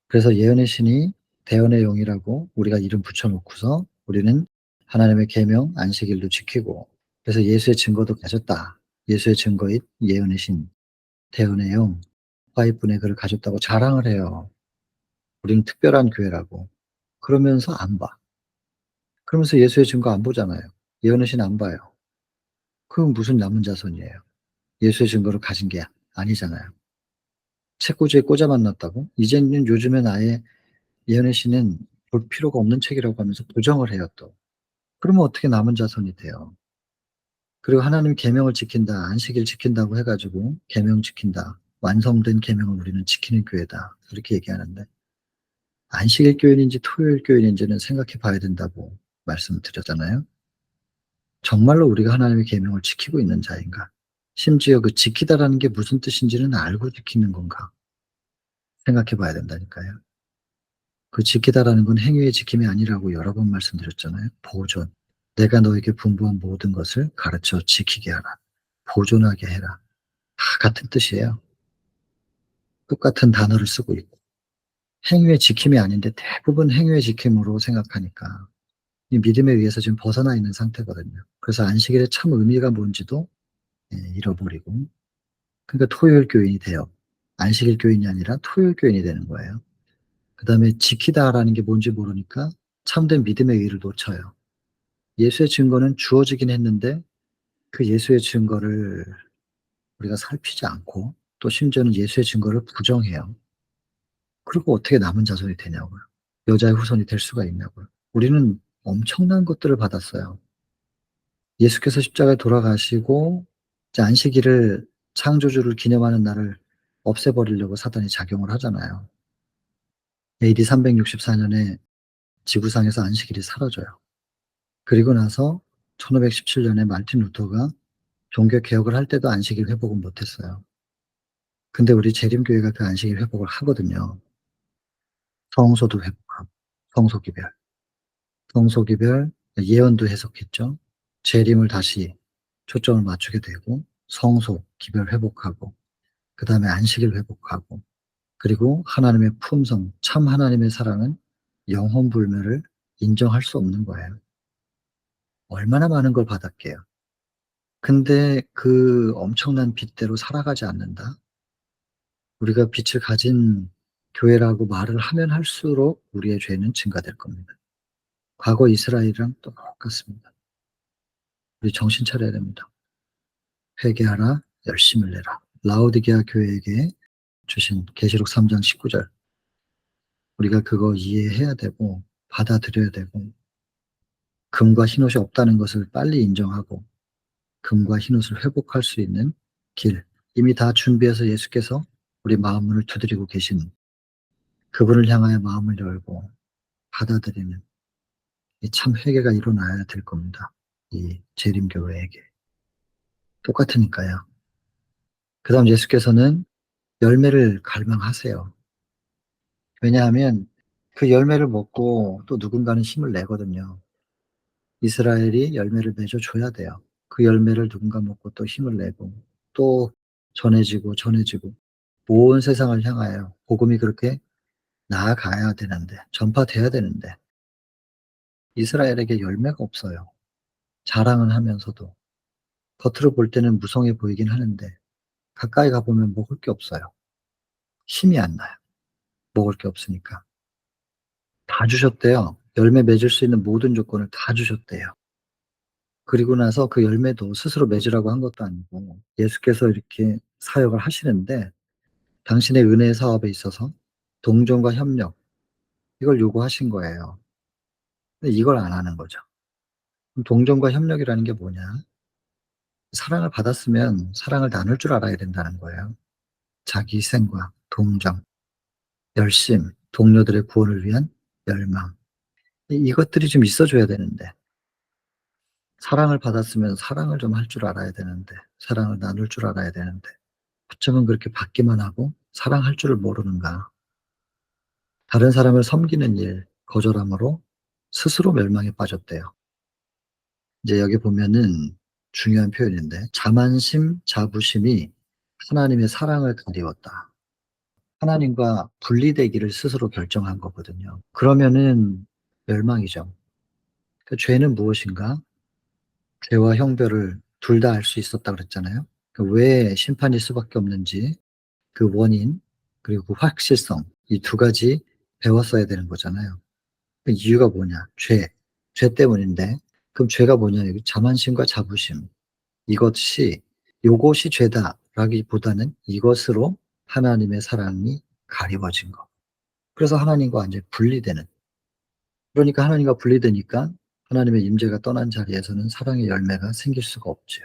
그래서 예언의 신이 대언의 영이라고 우리가 이름 붙여놓고서 우리는 하나님의 계명 안식일도 지키고, 그래서 예수의 증거도 가졌다. 예수의 증거인 예언의 신, 대언의 영, 화이분의 글을 가졌다고 자랑을 해요. 우리는 특별한 교회라고. 그러면서 안 봐. 그러면서 예수의 증거 안 보잖아요. 예언의 신 안 봐요. 그럼 무슨 남은 자손이에요? 예수의 증거를 가진 게 아니잖아요. 책꽂이에 꽂아 만났다고? 이제는 요즘엔 아예 예언의 신은 볼 필요가 없는 책이라고 하면서 부정을 해요, 또. 그러면 어떻게 남은 자손이 돼요? 그리고 하나님 계명을 지킨다, 안식일 지킨다고 해가지고 계명 지킨다, 완성된 계명을 우리는 지키는 교회다, 이렇게 얘기하는데, 안식일 교인인지 토요일 교인인지는 생각해 봐야 된다고 말씀드렸잖아요. 정말로 우리가 하나님의 계명을 지키고 있는 자인가? 심지어 그 지키다라는 게 무슨 뜻인지는 알고 지키는 건가? 생각해 봐야 된다니까요. 그 지키다라는 건 행위의 지킴이 아니라고 여러 번 말씀드렸잖아요. 보존. 내가 너에게 분부한 모든 것을 가르쳐 지키게 하라. 보존하게 해라. 다 같은 뜻이에요. 똑같은 단어를 쓰고 있고. 행위의 지킴이 아닌데 대부분 행위의 지킴으로 생각하니까 이 믿음에 의해서 지금 벗어나 있는 상태거든요. 그래서 안식일의 참 의미가 뭔지도 잃어버리고. 그러니까 토요일 교인이 돼요. 안식일 교인이 아니라 토요일 교인이 되는 거예요. 그다음에 지키다라는 게 뭔지 모르니까 참된 믿음의 의의를 놓쳐요. 예수의 증거는 주어지긴 했는데 그 예수의 증거를 우리가 살피지 않고, 또 심지어는 예수의 증거를 부정해요. 그리고 어떻게 남은 자손이 되냐고요. 여자의 후손이 될 수가 있냐고요. 우리는 엄청난 것들을 받았어요. 예수께서 십자가에 돌아가시고 이제 안식일을, 창조주를 기념하는 날을 없애버리려고 사단이 작용을 하잖아요. AD 364년에 지구상에서 안식일이 사라져요. 그리고 나서 1517년에 마르틴 루터가 종교 개혁을 할 때도 안식일 회복은 못했어요. 근데 우리 재림교회가 그 안식일 회복을 하거든요. 성소도 회복하고, 성소기별, 성소기별, 예언도 해석했죠. 재림을 다시 초점을 맞추게 되고, 성소, 기별 회복하고, 그 다음에 안식일 회복하고, 그리고 하나님의 품성, 참 하나님의 사랑은 영혼불멸을 인정할 수 없는 거예요. 얼마나 많은 걸 받았게요. 근데 그 엄청난 빛대로 살아가지 않는다? 우리가 빛을 가진 교회라고 말을 하면 할수록 우리의 죄는 증가될 겁니다. 과거 이스라엘이랑 똑같습니다. 우리 정신 차려야 됩니다. 회개하라, 열심을 내라. 라오디게아 교회에게 주신 계시록 3장 19절. 우리가 그거 이해해야 되고 받아들여야 되고, 금과 흰옷이 없다는 것을 빨리 인정하고 금과 흰옷을 회복할 수 있는 길, 이미 다 준비해서 예수께서 우리 마음 문을 두드리고 계신, 그분을 향하여 마음을 열고 받아들이는 이 참 회개가 일어나야 될 겁니다. 이 재림교회에게. 똑같으니까요. 그 다음 예수께서는 열매를 갈망하세요. 왜냐하면 그 열매를 먹고 또 누군가는 힘을 내거든요. 이스라엘이 열매를 맺어 줘야 돼요. 그 열매를 누군가 먹고 또 힘을 내고 또 전해지고 전해지고 온 세상을 향하여 복음이 그렇게 나아가야 되는데, 전파돼야 되는데 이스라엘에게 열매가 없어요. 자랑은 하면서도. 겉으로 볼 때는 무성해 보이긴 하는데 가까이 가 보면 먹을 게 없어요. 힘이 안 나요. 먹을 게 없으니까. 다 주셨대요. 열매 맺을 수 있는 모든 조건을 다 주셨대요. 그리고 나서 그 열매도 스스로 맺으라고 한 것도 아니고 예수께서 이렇게 사역을 하시는데 당신의 은혜 사업에 있어서 동정과 협력, 이걸 요구하신 거예요. 근데 이걸 안 하는 거죠. 그럼 동정과 협력이라는 게 뭐냐? 사랑을 받았으면 사랑을 나눌 줄 알아야 된다는 거예요. 자기 희생과 동정, 열심, 동료들의 구원을 위한 열망, 이것들이 좀 있어줘야 되는데, 사랑을 받았으면 사랑을 좀 할 줄 알아야 되는데, 사랑을 나눌 줄 알아야 되는데 어쩌면 그렇게 받기만 하고 사랑할 줄을 모르는가. 다른 사람을 섬기는 일 거절함으로 스스로 멸망에 빠졌대요. 이제 여기 보면은 중요한 표현인데, 자만심, 자부심이 하나님의 사랑을 가리웠다. 하나님과 분리되기를 스스로 결정한 거거든요. 그러면은 멸망이죠. 그 죄는 무엇인가? 죄와 형벌을 둘 다 알 수 있었다 그랬잖아요. 왜 심판일 수밖에 없는지 그 원인, 그리고 그 확실성, 이 두 가지 배웠어야 되는 거잖아요. 그 이유가 뭐냐? 죄 때문인데, 그럼 죄가 뭐냐? 여기 자만심과 자부심. 이것이, 요것이 죄다라기보다는 이것으로 하나님의 사랑이 가리워진 거. 그래서 하나님과 완전히 분리되는. 그러니까 하나님과 분리되니까 하나님의 임재가 떠난 자리에서는 사랑의 열매가 생길 수가 없죠.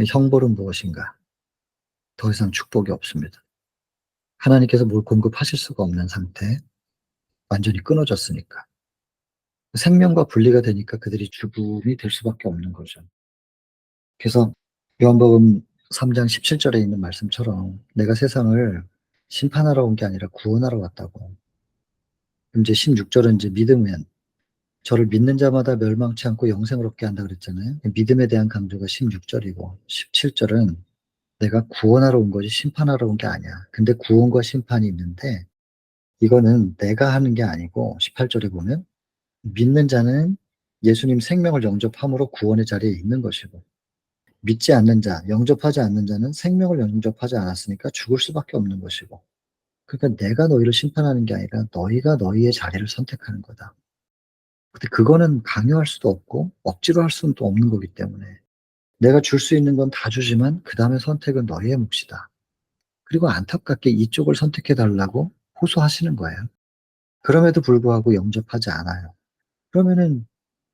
형벌은 무엇인가? 더 이상 축복이 없습니다. 하나님께서 뭘 공급하실 수가 없는 상태, 완전히 끊어졌으니까. 생명과 분리가 되니까 그들이 죽음이 될 수밖에 없는 거죠. 그래서 요한복음 3장 17절에 있는 말씀처럼 내가 세상을 심판하러 온 게 아니라 구원하러 왔다고. 이제 16절은 이제 믿으면 저를 믿는 자마다 멸망치 않고 영생을 얻게 한다 그랬잖아요. 믿음에 대한 강조가 16절이고 17절은 내가 구원하러 온 거지 심판하러 온 게 아니야. 근데 구원과 심판이 있는데 이거는 내가 하는 게 아니고 18절에 보면 믿는 자는 예수님 생명을 영접함으로 구원의 자리에 있는 것이고 믿지 않는 자, 영접하지 않는 자는 생명을 영접하지 않았으니까 죽을 수밖에 없는 것이고, 그러니까 내가 너희를 심판하는 게 아니라 너희가 너희의 자리를 선택하는 거다. 근데 그거는 강요할 수도 없고 억지로 할 수는 또 없는 거기 때문에 내가 줄 수 있는 건 다 주지만 그 다음에 선택은 너희의 몫이다. 그리고 안타깝게 이쪽을 선택해 달라고 호소하시는 거예요. 그럼에도 불구하고 영접하지 않아요. 그러면은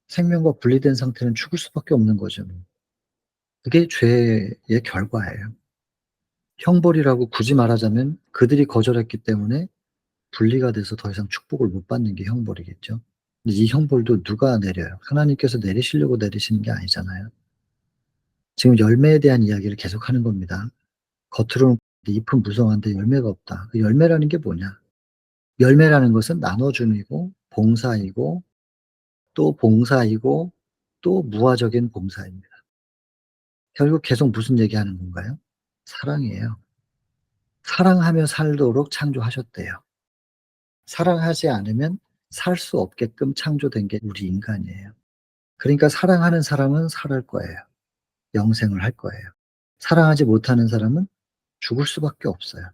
생명과 분리된 상태는 죽을 수밖에 없는 거죠. 그게 죄의 결과예요. 형벌이라고 굳이 말하자면 그들이 거절했기 때문에 분리가 돼서 더 이상 축복을 못 받는 게 형벌이겠죠. 근데 이 형벌도 누가 내려요? 하나님께서 내리시려고 내리시는 게 아니잖아요. 지금 열매에 대한 이야기를 계속하는 겁니다. 겉으로는 잎은 무성한데 열매가 없다. 그 열매라는 게 뭐냐? 열매라는 것은 나눠줌이고 봉사이고 또 봉사이고 또 무화적인 봉사입니다. 결국 계속 무슨 얘기하는 건가요? 사랑이에요. 사랑하며 살도록 창조하셨대요. 사랑하지 않으면 살 수 없게끔 창조된 게 우리 인간이에요. 그러니까 사랑하는 사람은 살을 거예요. 영생을 할 거예요. 사랑하지 못하는 사람은 죽을 수밖에 없어요.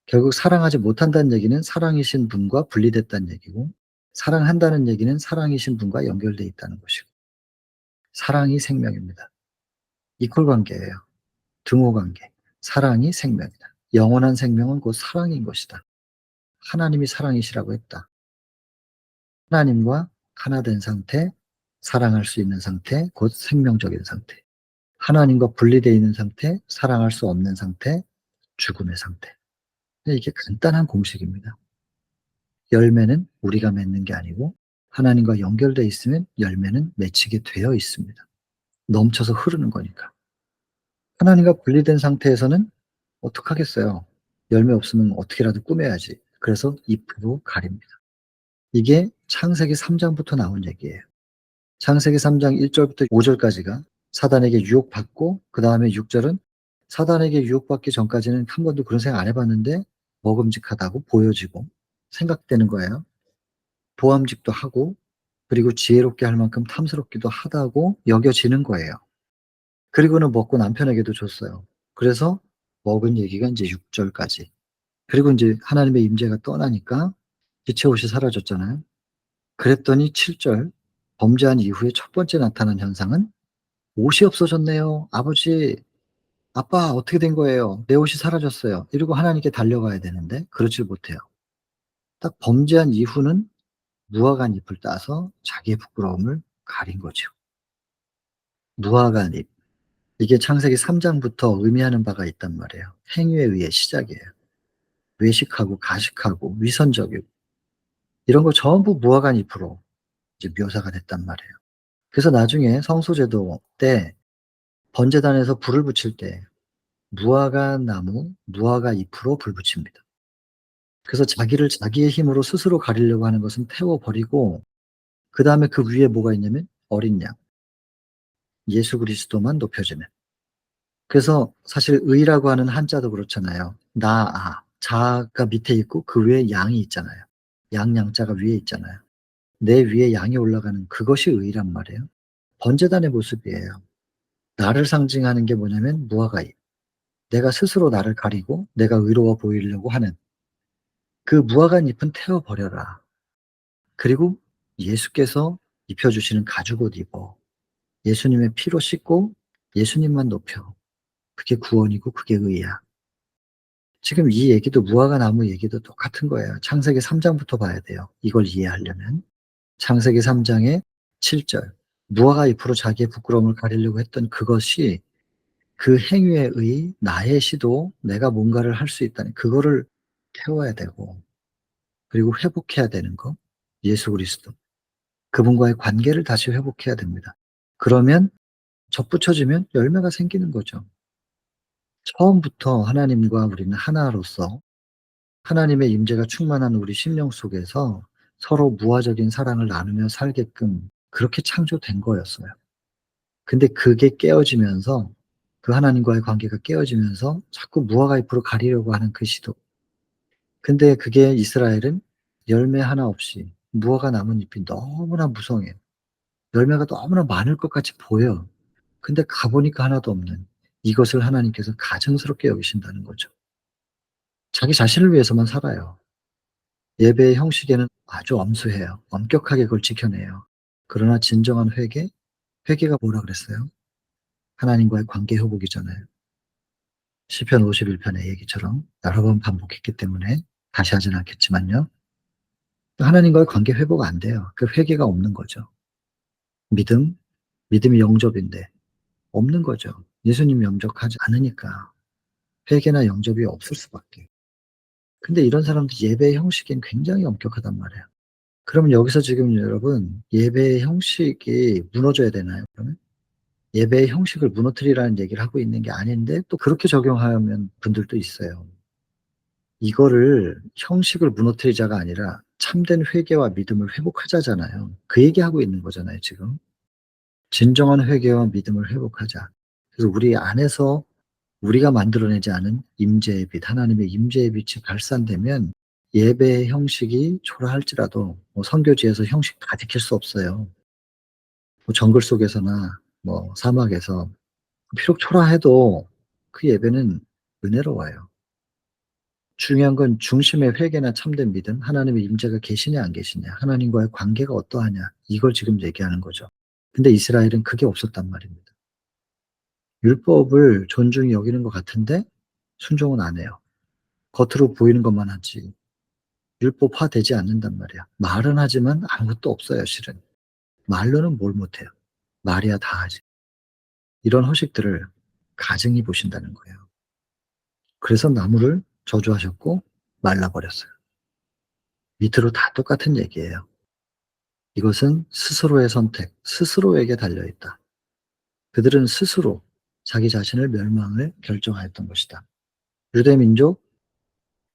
결국 사랑하지 못한다는 얘기는 사랑이신 분과 분리됐다는 얘기고, 사랑한다는 얘기는 사랑이신 분과 연결돼 있다는 것이고, 사랑이 생명입니다. 이퀄 관계예요. 등호 관계. 사랑이 생명이다. 영원한 생명은 곧 사랑인 것이다. 하나님이 사랑이시라고 했다. 하나님과 하나 된 상태, 사랑할 수 있는 상태, 곧 생명적인 상태. 하나님과 분리되어 있는 상태, 사랑할 수 없는 상태, 죽음의 상태. 이게 간단한 공식입니다. 열매는 우리가 맺는 게 아니고 하나님과 연결되어 있으면 열매는 맺히게 되어 있습니다. 넘쳐서 흐르는 거니까. 하나님과 분리된 상태에서는 어떡하겠어요. 열매 없으면 어떻게라도 꾸며야지. 그래서 잎으로 가립니다. 이게 창세기 3 장부터 나온 얘기예요. 창세기 3장 1 절부터 5 절까지가 사단에게 유혹받고, 그다음에 6 절은 사단에게 유혹받기 전까지는 한 번도 그런 생각 안 해 봤는데 먹음직하다고 보여지고 생각되는 거예요. 보암직도 하고, 그리고 지혜롭게 할 만큼 탐스럽기도 하다고 여겨지는 거예요. 그리고는 먹고 남편에게도 줬어요. 그래서 먹은 얘기가 인제 6 절까지. 그리고 인제 하나님의 임재가 떠나니까 빛의 옷이 사라졌잖아요. 그랬더니 7 절, 범죄한 이후에 첫 번째 나타난 현상은 "옷이 없어졌네요. 아버지, 아빠 어떻게 된 거예요? 내 옷이 사라졌어요." 이러고 하나님께 달려가야 되는데 그러질 못해요. 딱 범죄한 이후는 무화과 잎을 따서 자기의 부끄러움을 가린 거죠. 무화과 잎. 이게 창세기 3 장부터 의미하는 바가 있단 말이에요. 행위에 의해 시작이에요. 외식하고 가식하고 위선적이고 이런 거 전부 무화과 잎으로 이제 묘사가 됐단 말이에요. 그래서 나중에 성소제도 때 번제단에서 불을 붙일 때 무화과 나무, 무화과 잎으로 불 붙입니다. 그래서 자기를 자기의 힘으로 스스로 가리려고 하는 것은 태워 버리고, 그다음에 그 위에 뭐가 있냐면 어린 양, 예수 그리스도만 높여지는. 그래서 사실 의라고 하는 한자도 그렇잖아요. 나아, 자가 밑에 있고 그 위에 양이 있잖아요. 양자가 위에 있잖아요. 내 위에 양이 올라가는 그것이 의란 말이에요. 번제단의 모습이에요. 나를 상징하는 게 뭐냐면 무화과잎. 내가 스스로 나를 가리고 내가 의로워 보이려고 하는 그 무화과잎은 태워 버려라. 그리고 예수께서 입혀 주시는 가죽옷 입어. 예수님의 피로 씻고 예수님만 높여. 그게 구원이고 그게 의야. 지금 이 얘기도 무화과 나무 얘기도 똑같은 거예요. 창세기 3 장부터 봐야 돼요, 이걸 이해하려면. 창세기 3 장의 7 절. 무화과 잎으로 자기의 부끄러움을 가리려고 했던 그것이 그 행위에 의 나의 시도, 내가 뭔가를 할 수 있다는 그거를 태워야 되고, 그리고 회복해야 되는 거, 예수 그리스도. 그분과의 관계를 다시 회복해야 됩니다. 그러면 접붙여지면 열매가 생기는 거죠. 처음부터 하나님과 우리는 하나로서 하나님의 임재가 충만한 우리 심령 속에서 서로 무화적인 사랑을 나누며 살게끔 그렇게 창조된 거였어요. 근데 그게 깨어지면서, 그 하나님과의 관계가 깨어지면서 자꾸 무화과 잎으로 가리려고 하는 그 시도. 근데 그게 이스라엘은 열매 하나 없이 무화과 나뭇잎이 너무나 무성해요. 열매가 너무나 많을 것 같이 보여요. 근데 가 보니까 하나도 없는 이것을 하나님께서 가증스럽게 여기신다는 거죠. 자기 자신을 위해서만 살아요. 예배의 형식에는 아주 엄수해요. 엄격하게 그걸 지켜내요. 그러나 진정한 회개가 뭐라 그랬어요? 하나님과의 관계 회복이잖아요. 시편 51 편의 얘기처럼 여러 번 반복했기 때문에 다시 하진 않겠지만요. 하나님과의 관계 회복 안 돼요. 그 회개가 없는 거죠. 믿음, 믿음이 영접인데 없는 거죠. 예수님 영접하지 않으니까 회개나 영접이 없을 수밖에. 근데 이런 사람들 예배의 형식엔 굉장히 엄격하단 말이에요. 그러면 여기서 지금 여러분, 예배의 형식이 무너져야 되나요, 그러면? 예배의 형식을 무너뜨리라는 얘기를 하고 있는 게 아닌데 또 그렇게 적용하는 분들도 있어요. 이거를 형식을 무너뜨리자가 아니라 참된 회개와 믿음을 회복하자잖아요. 그 얘기하고 있는 거잖아요, 지금. 진정한 회개와 믿음을 회복하자. 그래서 우리 안에서 우리가 만들어내지 않은 임재의 빛, 하나님의 임재의 빛이 발산되면 예배의 형식이 초라할지라도 선교지에서 형식 다 지킬 수 없어요. 정글 속에서나 사막에서 비록 초라해도 그 예배는 은혜로워요. 중요한 건 중심의 회개나 참된 믿음, 하나님의 임재가 계시냐 안 계시냐, 하나님과의 관계가 어떠하냐, 이걸 지금 얘기하는 거죠. 근데 이스라엘은 그게 없었단 말입니다. 율법을 존중히 여기는 것 같은데 순종은 안 해요. 겉으로 보이는 것만 하지 율법화되지 않는단 말이야. 말은 하지만 아무것도 없어요, 실은. 말로는 뭘 못해요. 말이야 다 하지. 이런 허식들을 가증히 보신다는 거예요. 그래서 나무를 저주하셨고 말라버렸어요. 밑으로 다 똑같은 얘기예요. 이것은 스스로의 선택, 스스로에게 달려있다. 그들은 스스로 자기 자신을 멸망을 결정하였던 것이다. 유대 민족,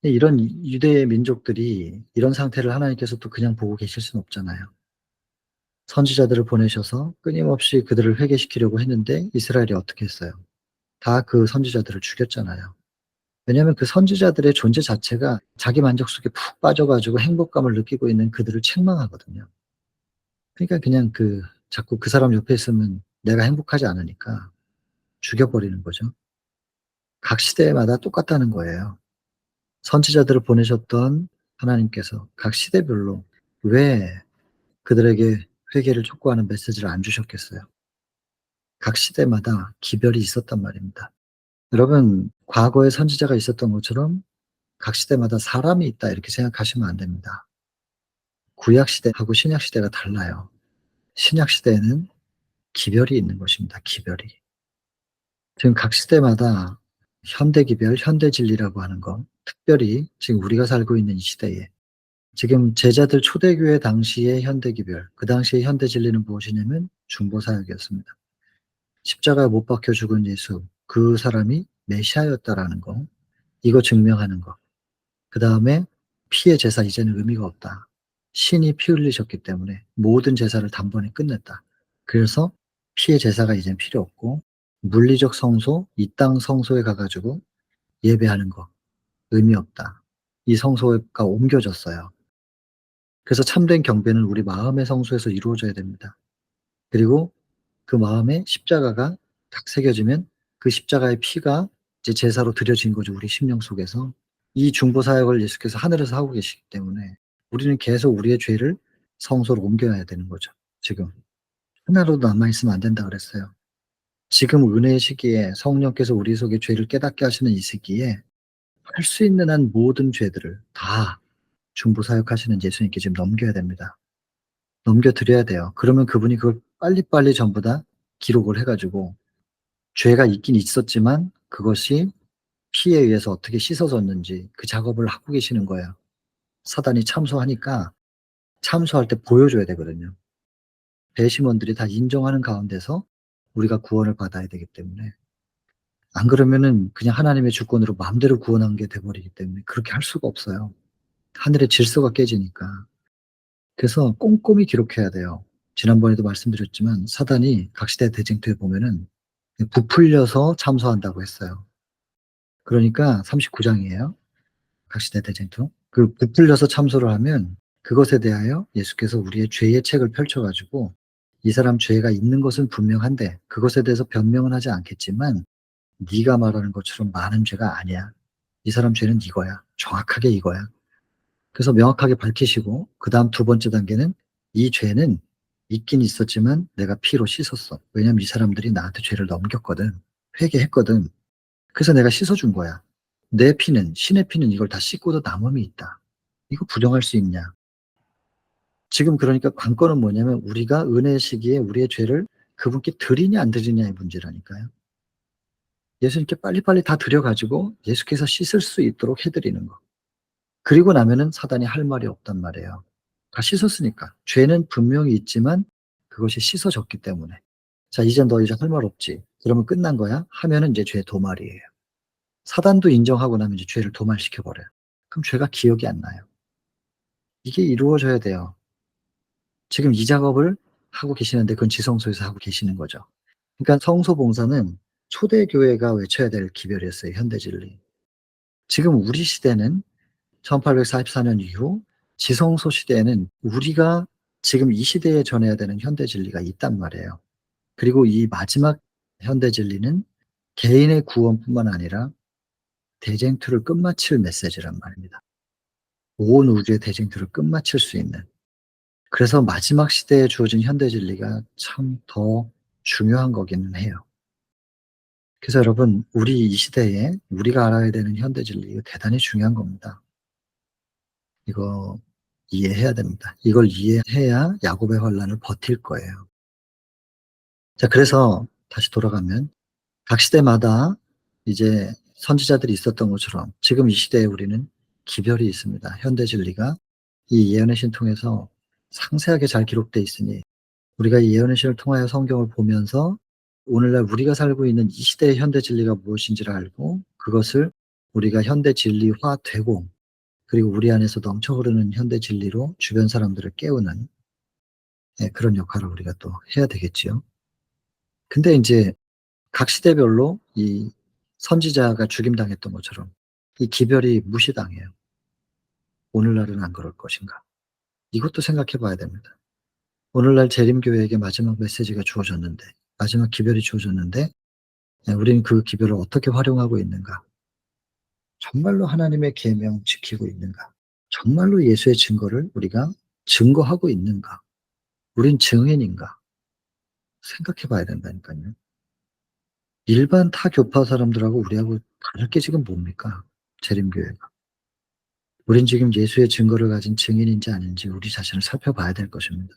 이런 유대 민족들이 이런 상태를 하나님께서 또 그냥 보고 계실 수는 없잖아요. 선지자들을 보내셔서 끊임없이 그들을 회개시키려고 했는데 이스라엘이 어떻게 했어요? 다 그 선지자들을 죽였잖아요. 왜냐하면 그 선지자들의 존재 자체가 자기 만족 속에 푹 빠져가지고 행복감을 느끼고 있는 그들을 책망하거든요. 그러니까 그냥 자꾸 그 사람 옆에 있으면 내가 행복하지 않으니까 죽여버리는 거죠. 각 시대마다 똑같다는 거예요. 선지자들을 보내셨던 하나님께서 각 시대별로 왜 그들에게 회개를 촉구하는 메시지를 안 주셨겠어요? 각 시대마다 기별이 있었단 말입니다. 여러분, 과거에 선지자가 있었던 것처럼 각 시대마다 사람이 있다 이렇게 생각하시면 안 됩니다. 구약 시대하고 신약 시대가 달라요. 신약 시대에는 기별이 있는 것입니다. 기별이. 지금 각 시대마다 현대 기별, 현대 진리라고 하는 것, 특별히 지금 우리가 살고 있는 이 시대에 지금 제자들 초대교회 당시의 현대 기별, 그 당시의 현대 진리는 무엇이냐면 중보 사역이었습니다. 십자가에 못 박혀 죽은 예수, 그 사람이 메시아였다라는 거, 이거 증명하는 거. 그 다음에 피의 제사 이제는 의미가 없다. 신이 피 흘리셨기 때문에 모든 제사를 단번에 끝냈다. 그래서 피의 제사가 이젠 필요 없고 물리적 성소, 이 땅 성소에 가가지고 예배하는 거 의미 없다. 이 성소가 옮겨졌어요. 그래서 참된 경배는 우리 마음의 성소에서 이루어져야 됩니다. 그리고 그 마음에 십자가가 딱 새겨지면 그 십자가의 피가 이제 제사로 드려진 거죠. 우리 심령 속에서. 이 중보 사역을 예수께서 하늘에서 하고 계시기 때문에 우리는 계속 우리의 죄를 성소로 옮겨야 되는 거죠. 지금. 하나로도 남아있으면 안 된다 그랬어요. 지금 은혜의 시기에 성령께서 우리 속에 죄를 깨닫게 하시는 이 시기에 할 수 있는 한 모든 죄들을 다 중보 사역하시는 예수님께 지금 넘겨야 됩니다. 넘겨드려야 돼요. 그러면 그분이 그걸 빨리빨리 전부 다 기록을 해가지고 죄가 있긴 있었지만 그것이 피에 의해서 어떻게 씻어졌는지 그 작업을 하고 계시는 거예요. 사단이 참소하니까 참소할 때 보여줘야 되거든요. 배심원들이 다 인정하는 가운데서 우리가 구원을 받아야 되기 때문에 안 그러면은 그냥 하나님의 주권으로 마음대로 구원한 게 돼버리기 때문에 그렇게 할 수가 없어요. 하늘의 질서가 깨지니까. 그래서 꼼꼼히 기록해야 돼요. 지난번에도 말씀드렸지만 사단이 각 시대 대쟁투에 보면은 부풀려서 참소한다고 했어요. 그러니까 39장이에요. 각 시대 대쟁투. 그 부풀려서 참소를 하면 그것에 대하여 예수께서 우리의 죄의 책을 펼쳐가지고 이 사람 죄가 있는 것은 분명한데 그것에 대해서 변명은 하지 않겠지만 네가 말하는 것처럼 많은 죄가 아니야. 이 사람 죄는 이거야. 정확하게 이거야. 그래서 명확하게 밝히시고 그 다음 두 번째 단계는 이 죄는 있긴 있었지만 내가 피로 씻었어. 왜냐면 이 사람들이 나한테 죄를 넘겼거든. 회개했거든. 그래서 내가 씻어준 거야. 내 피는, 신의 피는 이걸 다 씻고도 남음이 있다. 이거 부정할 수 있냐? 지금 그러니까 관건은 뭐냐면 우리가 은혜의 시기에 우리의 죄를 그분께 드리냐 안 드리냐의 문제라니까요. 예수님께 빨리빨리 다 드려가지고 예수께서 씻을 수 있도록 해드리는 거. 그리고 나면은 사단이 할 말이 없단 말이에요. 다 씻었으니까. 죄는 분명히 있지만 그것이 씻어졌기 때문에. 자, 이제 너 이제 할 말 없지. 그러면 끝난 거야? 하면은 이제 죄 도말이에요. 사단도 인정하고 나면 이제 죄를 도말시켜버려요. 그럼 죄가 기억이 안 나요. 이게 이루어져야 돼요. 지금 이 작업을 하고 계시는데 그건 지성소에서 하고 계시는 거죠. 그러니까 성소봉사는 초대교회가 외쳐야 될 기별이었어요. 현대진리. 지금 우리 시대는 1844년 이후 지성소 시대에는 우리가 지금 이 시대에 전해야 되는 현대진리가 있단 말이에요. 그리고 이 마지막 현대진리는 개인의 구원뿐만 아니라 대쟁투를 끝마칠 메시지란 말입니다. 온 우주의 대쟁투를 끝마칠 수 있는. 그래서 마지막 시대에 주어진 현대 진리가 참 더 중요한 거기는 해요. 그래서 여러분, 우리 이 시대에 우리가 알아야 되는 현대 진리, 이거 대단히 중요한 겁니다. 이거 이해해야 됩니다. 이걸 이해해야 야곱의 환란을 버틸 거예요. 자, 그래서 다시 돌아가면 각 시대마다 이제 선지자들이 있었던 것처럼 지금 이 시대에 우리는 기별이 있습니다. 현대 진리가 이 예언의 신 통해서 상세하게 잘 기록되어 있으니 우리가 이 예언의 신을 통하여 성경을 보면서 오늘날 우리가 살고 있는 이 시대의 현대 진리가 무엇인지를 알고 그것을 우리가 현대 진리화되고, 그리고 우리 안에서 넘쳐 흐르는 현대 진리로 주변 사람들을 깨우는, 예, 그런 역할을 우리가 또 해야 되겠지요. 근데 인제 각 시대별로 이 선지자가 죽임당했던 것처럼 이 기별이 무시당해요. 오늘날은 안 그럴 것인가? 이것도 생각해 봐야 됩니다. 오늘날 재림교회에게 마지막 메시지가 주어졌는데, 마지막 기별이 주어졌는데, 예, 우리는 그 기별을 어떻게 활용하고 있는가? 정말로 하나님의 계명 지키고 있는가? 정말로 예수의 증거를 우리가 증거하고 있는가? 우린 증인인가? 생각해 봐야 된다니깐요. 일반 타 교파 사람들하고 우리하고 다를 게 지금 뭡니까? 재림교회가. 우린 지금 예수의 증거를 가진 증인인지 아닌지 우리 자신을 살펴봐야 될 것입니다.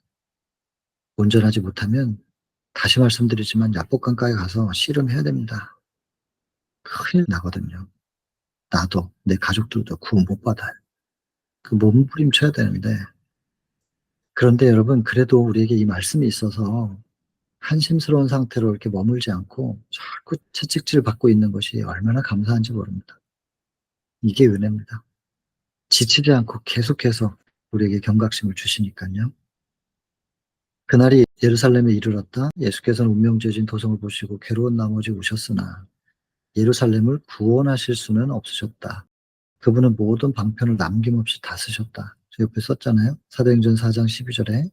온전하지 못하면 다시 말씀드리지만 약복강가에 가서 씨름해야 됩니다. 큰일 나거든요. 나도 내 가족들도 구원 못 받아요. 그 몸부림쳐야 되는데, 그런데 여러분, 그래도 우리에게 이 말씀이 있어서 한심스러운 상태로 이렇게 머물지 않고 자꾸 채찍질 받고 있는 것이 얼마나 감사한지 모릅니다. 이게 은혜입니다. 지치지 않고 계속해서 우리에게 경각심을 주시니깐요. 그날이 예루살렘에 이르렀다. 예수께서는 운명지어진 도성을 보시고 괴로운 나머지 오셨으나 예루살렘을 구원하실 수는 없으셨다. 그분은 모든 방편을 남김없이 다 쓰셨다. 저 옆에 썼잖아요. 사도행전 4장 12절에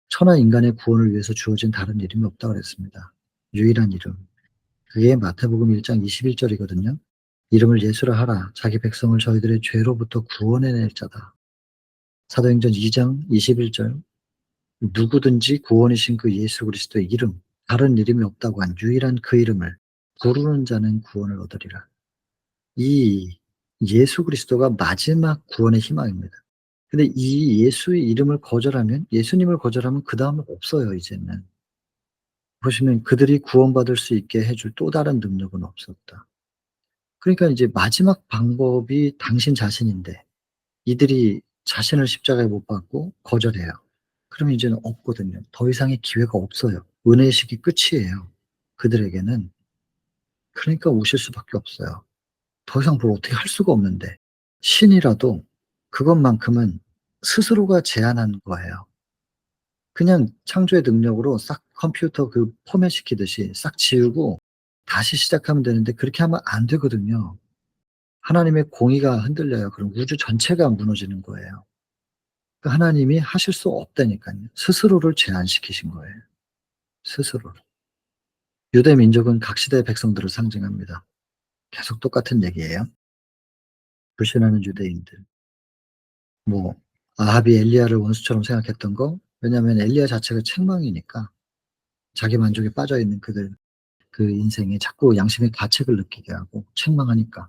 천하 인간의 구원을 위해서 주어진 다른 이름이 없다고 그랬습니다. 유일한 이름. 그게 마태복음 1장 21절이거든요. 이름을 예수라 하라. 자기 백성을 저희들의 죄로부터 구원해낼 자다. 사도행전 2장 21절. 누구든지 구원이신 그 예수 그리스도의 이름, 다른 이름이 없다고 한 유일한 그 이름을 부르는 자는 구원을 얻으리라. 이 예수 그리스도가 마지막 구원의 희망입니다. 근데 이 예수의 이름을 거절하면, 예수님을 거절하면 그다음은 없어요, 이제는. 보시면 그들이 구원받을 수 있게 해줄 또 다른 능력은 없었다. 그러니까 이제 마지막 방법이 당신 자신인데 이들이 자신을 십자가에 못 박고 거절해요. 그러면 이제는 없거든요. 더 이상의 기회가 없어요. 은혜의 시기 끝이에요, 그들에게는. 그러니까 오실 수밖에 없어요. 더 이상 뭘 어떻게 할 수가 없는데, 신이라도 그것만큼은 스스로가 제안한 거예요. 그냥 창조의 능력으로 싹 컴퓨터 그 포맷 시키듯이 싹 지우고 다시 시작하면 되는데 그렇게 하면 안 되거든요. 하나님의 공의가 흔들려요. 그럼 우주 전체가 무너지는 거예요. 그 하나님이 하실 수 없다니까요. 스스로를 제한시키신 거예요. 스스로. 유대 민족은 각 시대의 백성들을 상징합니다. 계속 똑같은 얘기예요. 불신하는 유대인들. 뭐 아합이 엘리야를 원수처럼 생각했던 거, 왜냐하면 엘리야 자체가 책망이니까 자기 만족에 빠져 있는 그들, 그 인생에 자꾸 양심의 가책을 느끼게 하고 책망하니까.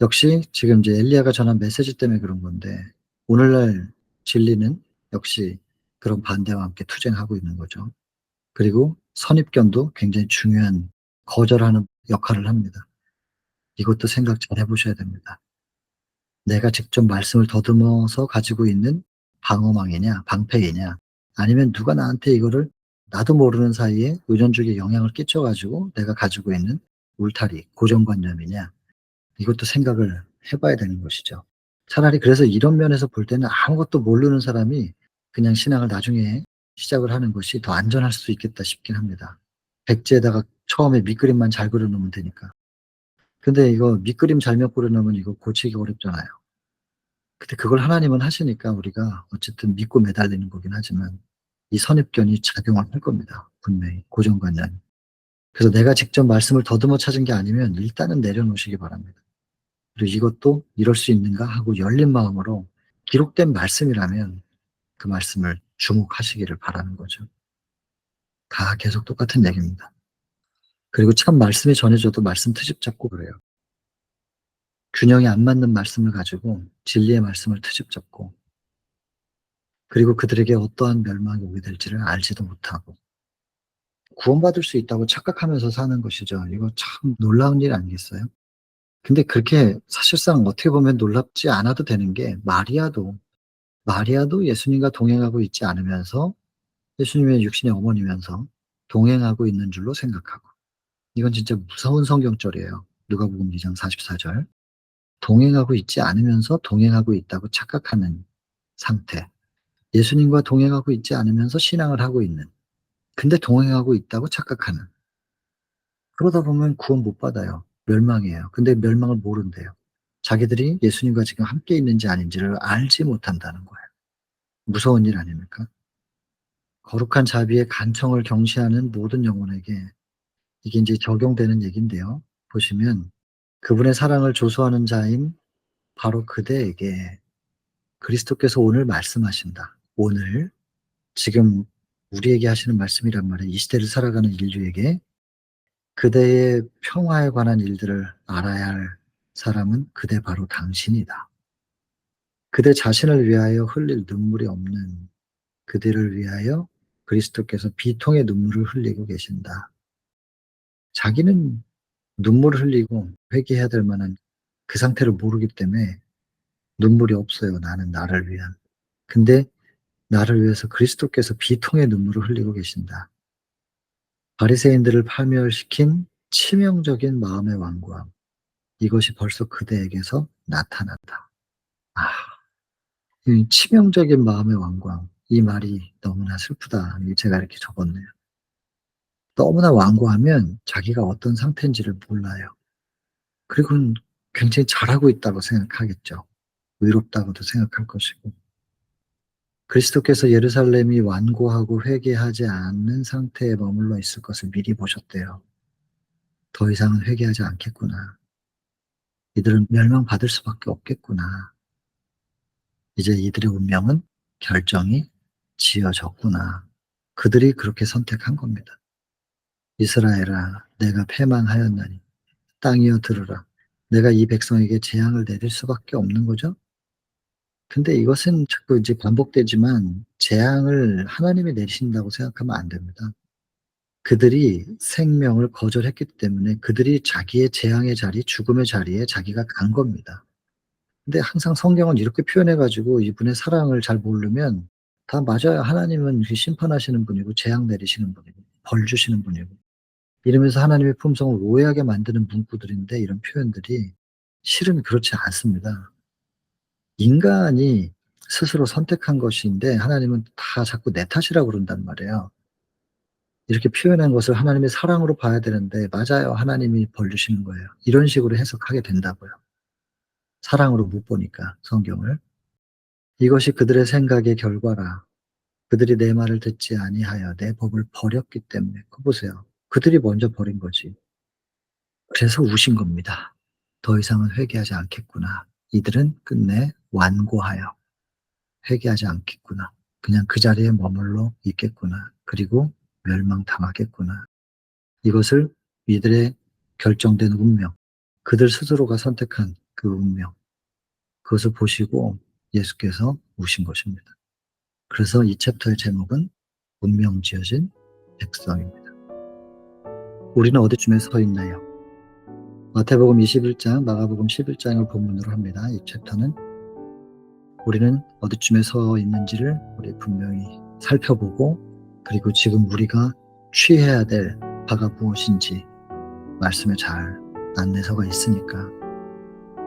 역시 지금 이제 엘리야가 전한 메시지 때문에 그런 건데, 오늘날 진리는 역시 그런 반대와 함께 투쟁하고 있는 거죠. 그리고 선입견도 굉장히 중요한 거절하는 역할을 합니다. 이것도 생각 잘 해보셔야 됩니다. 내가 직접 말씀을 더듬어서 가지고 있는 방어망이냐, 방패이냐, 아니면 누가 나한테 이거를 나도 모르는 사이에 은연중에 영향을 끼쳐가지고 내가 가지고 있는 울타리, 고정관념이냐, 이것도 생각을 해봐야 되는 것이죠. 차라리 그래서 이런 면에서 볼 때는 아무것도 모르는 사람이 그냥 신앙을 나중에 시작을 하는 것이 더 안전할 수 있겠다 싶긴 합니다. 백지에다가 처음에 밑그림만 잘 그려놓으면 되니까. 근데 이거 밑그림 잘못 그려놓으면 이거 고치기 어렵잖아요. 근데 그걸 하나님은 하시니까 우리가 어쨌든 믿고 매달리는 거긴 하지만 이 선입견이 작용을 할 겁니다, 분명히. 고정관념. 그래서 내가 직접 말씀을 더듬어 찾은 게 아니면 일단은 내려놓으시기 바랍니다. 그리고 이것도 이럴 수 있는가 하고 열린 마음으로 기록된 말씀이라면 그 말씀을 주목하시기를 바라는 거죠. 다 계속 똑같은 얘기입니다. 그리고 참 말씀이 전해져도 말씀 트집 잡고 그래요. 균형이 안 맞는 말씀을 가지고 진리의 말씀을 트집 잡고, 그리고 그들에게 어떠한 멸망이 오게 될지를 알지도 못하고 구원받을 수 있다고 착각하면서 사는 것이죠. 이거 참 놀라운 일 아니겠어요? 근데 그렇게 사실상 어떻게 보면 놀랍지 않아도 되는 게, 마리아도 예수님과 동행하고 있지 않으면서 예수님의 육신의 어머니면서 동행하고 있는 줄로 생각하고, 이건 진짜 무서운 성경절이에요. 누가복음 2장 44절. 동행하고 있지 않으면서 동행하고 있다고 착각하는 상태. 예수님과 동행하고 있지 않으면서 신앙을 하고 있는, 근데 동행하고 있다고 착각하는. 그러다 보면 구원 못 받아요. 멸망이에요. 근데 멸망을 모른대요. 자기들이 예수님과 지금 함께 있는지 아닌지를 알지 못한다는 거예요. 무서운 일 아닙니까? 거룩한 자비의 간청을 경시하는 모든 영혼에게 이게 이제 적용되는 얘기인데요. 보시면 그분의 사랑을 조소하는 자인 바로 그대에게 그리스도께서 오늘 말씀하신다. 오늘 지금 우리에게 하시는 말씀이란 말이에요. 이 시대를 살아가는 인류에게 그대의 평화에 관한 일들을 알아야 할 사람은 그대 바로 당신이다. 그대 자신을 위하여 흘릴 눈물이 없는 그대를 위하여 그리스도께서 비통의 눈물을 흘리고 계신다. 자기는 눈물을 흘리고 회개해야 될 만한 그 상태를 모르기 때문에 눈물이 없어요. 나는 나를 위한. 근데 나를 위해서 그리스도께서 비통의 눈물을 흘리고 계신다. 바리새인들을 파멸시킨 치명적인 마음의 완고함. 이것이 벌써 그대에게서 나타난다. 아, 이 치명적인 마음의 완고함. 이 말이 너무나 슬프다. 제가 이렇게 적었네요. 너무나 완고하면 자기가 어떤 상태인지를 몰라요. 그리고 굉장히 잘하고 있다고 생각하겠죠. 의롭다고도 생각할 것이고. 그리스도께서 예루살렘이 완고하고 회개하지 않는 상태에 머물러 있을 것을 미리 보셨대요. 더 이상은 회개하지 않겠구나. 이들은 멸망받을 수밖에 없겠구나. 이제 이들의 운명은 결정이 지어졌구나. 그들이 그렇게 선택한 겁니다. 이스라엘아, 내가 패망하였나니 땅이여 들으라. 내가 이 백성에게 재앙을 내릴 수밖에 없는 거죠. 근데 이것은 자꾸 이제 반복되지만 재앙을 하나님이 내리신다고 생각하면 안 됩니다. 그들이 생명을 거절했기 때문에 그들이 자기의 재앙의 자리, 죽음의 자리에 자기가 간 겁니다. 근데 항상 성경은 이렇게 표현해 가지고 이분의 사랑을 잘 모르면 다 맞아요. 하나님은 심판하시는 분이고 재앙 내리시는 분이고 벌 주시는 분이고 이러면서 하나님의 품성을 오해하게 만드는 문구들인데 이런 표현들이 실은 그렇지 않습니다. 인간이 스스로 선택한 것인데 하나님은 다 자꾸 내 탓이라고 그런단 말이에요. 이렇게 표현한 것을 하나님의 사랑으로 봐야 되는데 맞아요. 하나님이 벌 주시는 거예요. 이런 식으로 해석하게 된다고요. 사랑으로 못 보니까 성경을. 이것이 그들의 생각의 결과라. 그들이 내 말을 듣지 아니하여 내 법을 버렸기 때문에. 그거 보세요. 그들이 먼저 버린 거지. 그래서 우신 겁니다. 더 이상은 회개하지 않겠구나. 이들은 끝내 완고하여 회개하지 않겠구나. 그냥 그 자리에 머물러 있겠구나. 그리고 멸망당하겠구나. 이것을 이들의 결정된 운명, 그들 스스로가 선택한 그 운명, 그것을 보시고 예수께서 우신 것입니다. 그래서 이 챕터의 제목은 운명 지어진 백성입니다. 우리는 어디쯤에 서 있나요? 마태복음 21장, 마가복음 11장을 본문으로 합니다. 이 챕터는 우리는 어디쯤에 서 있는지를 우리 분명히 살펴보고 그리고 지금 우리가 취해야 될 바가 무엇인지 말씀에 잘 안내서가 있으니까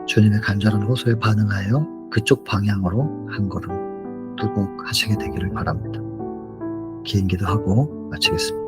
주님의 간절한 호소에 반응하여 그쪽 방향으로 한 걸음 뚜벅 하시게 되기를 바랍니다. 긴 기도하고 마치겠습니다.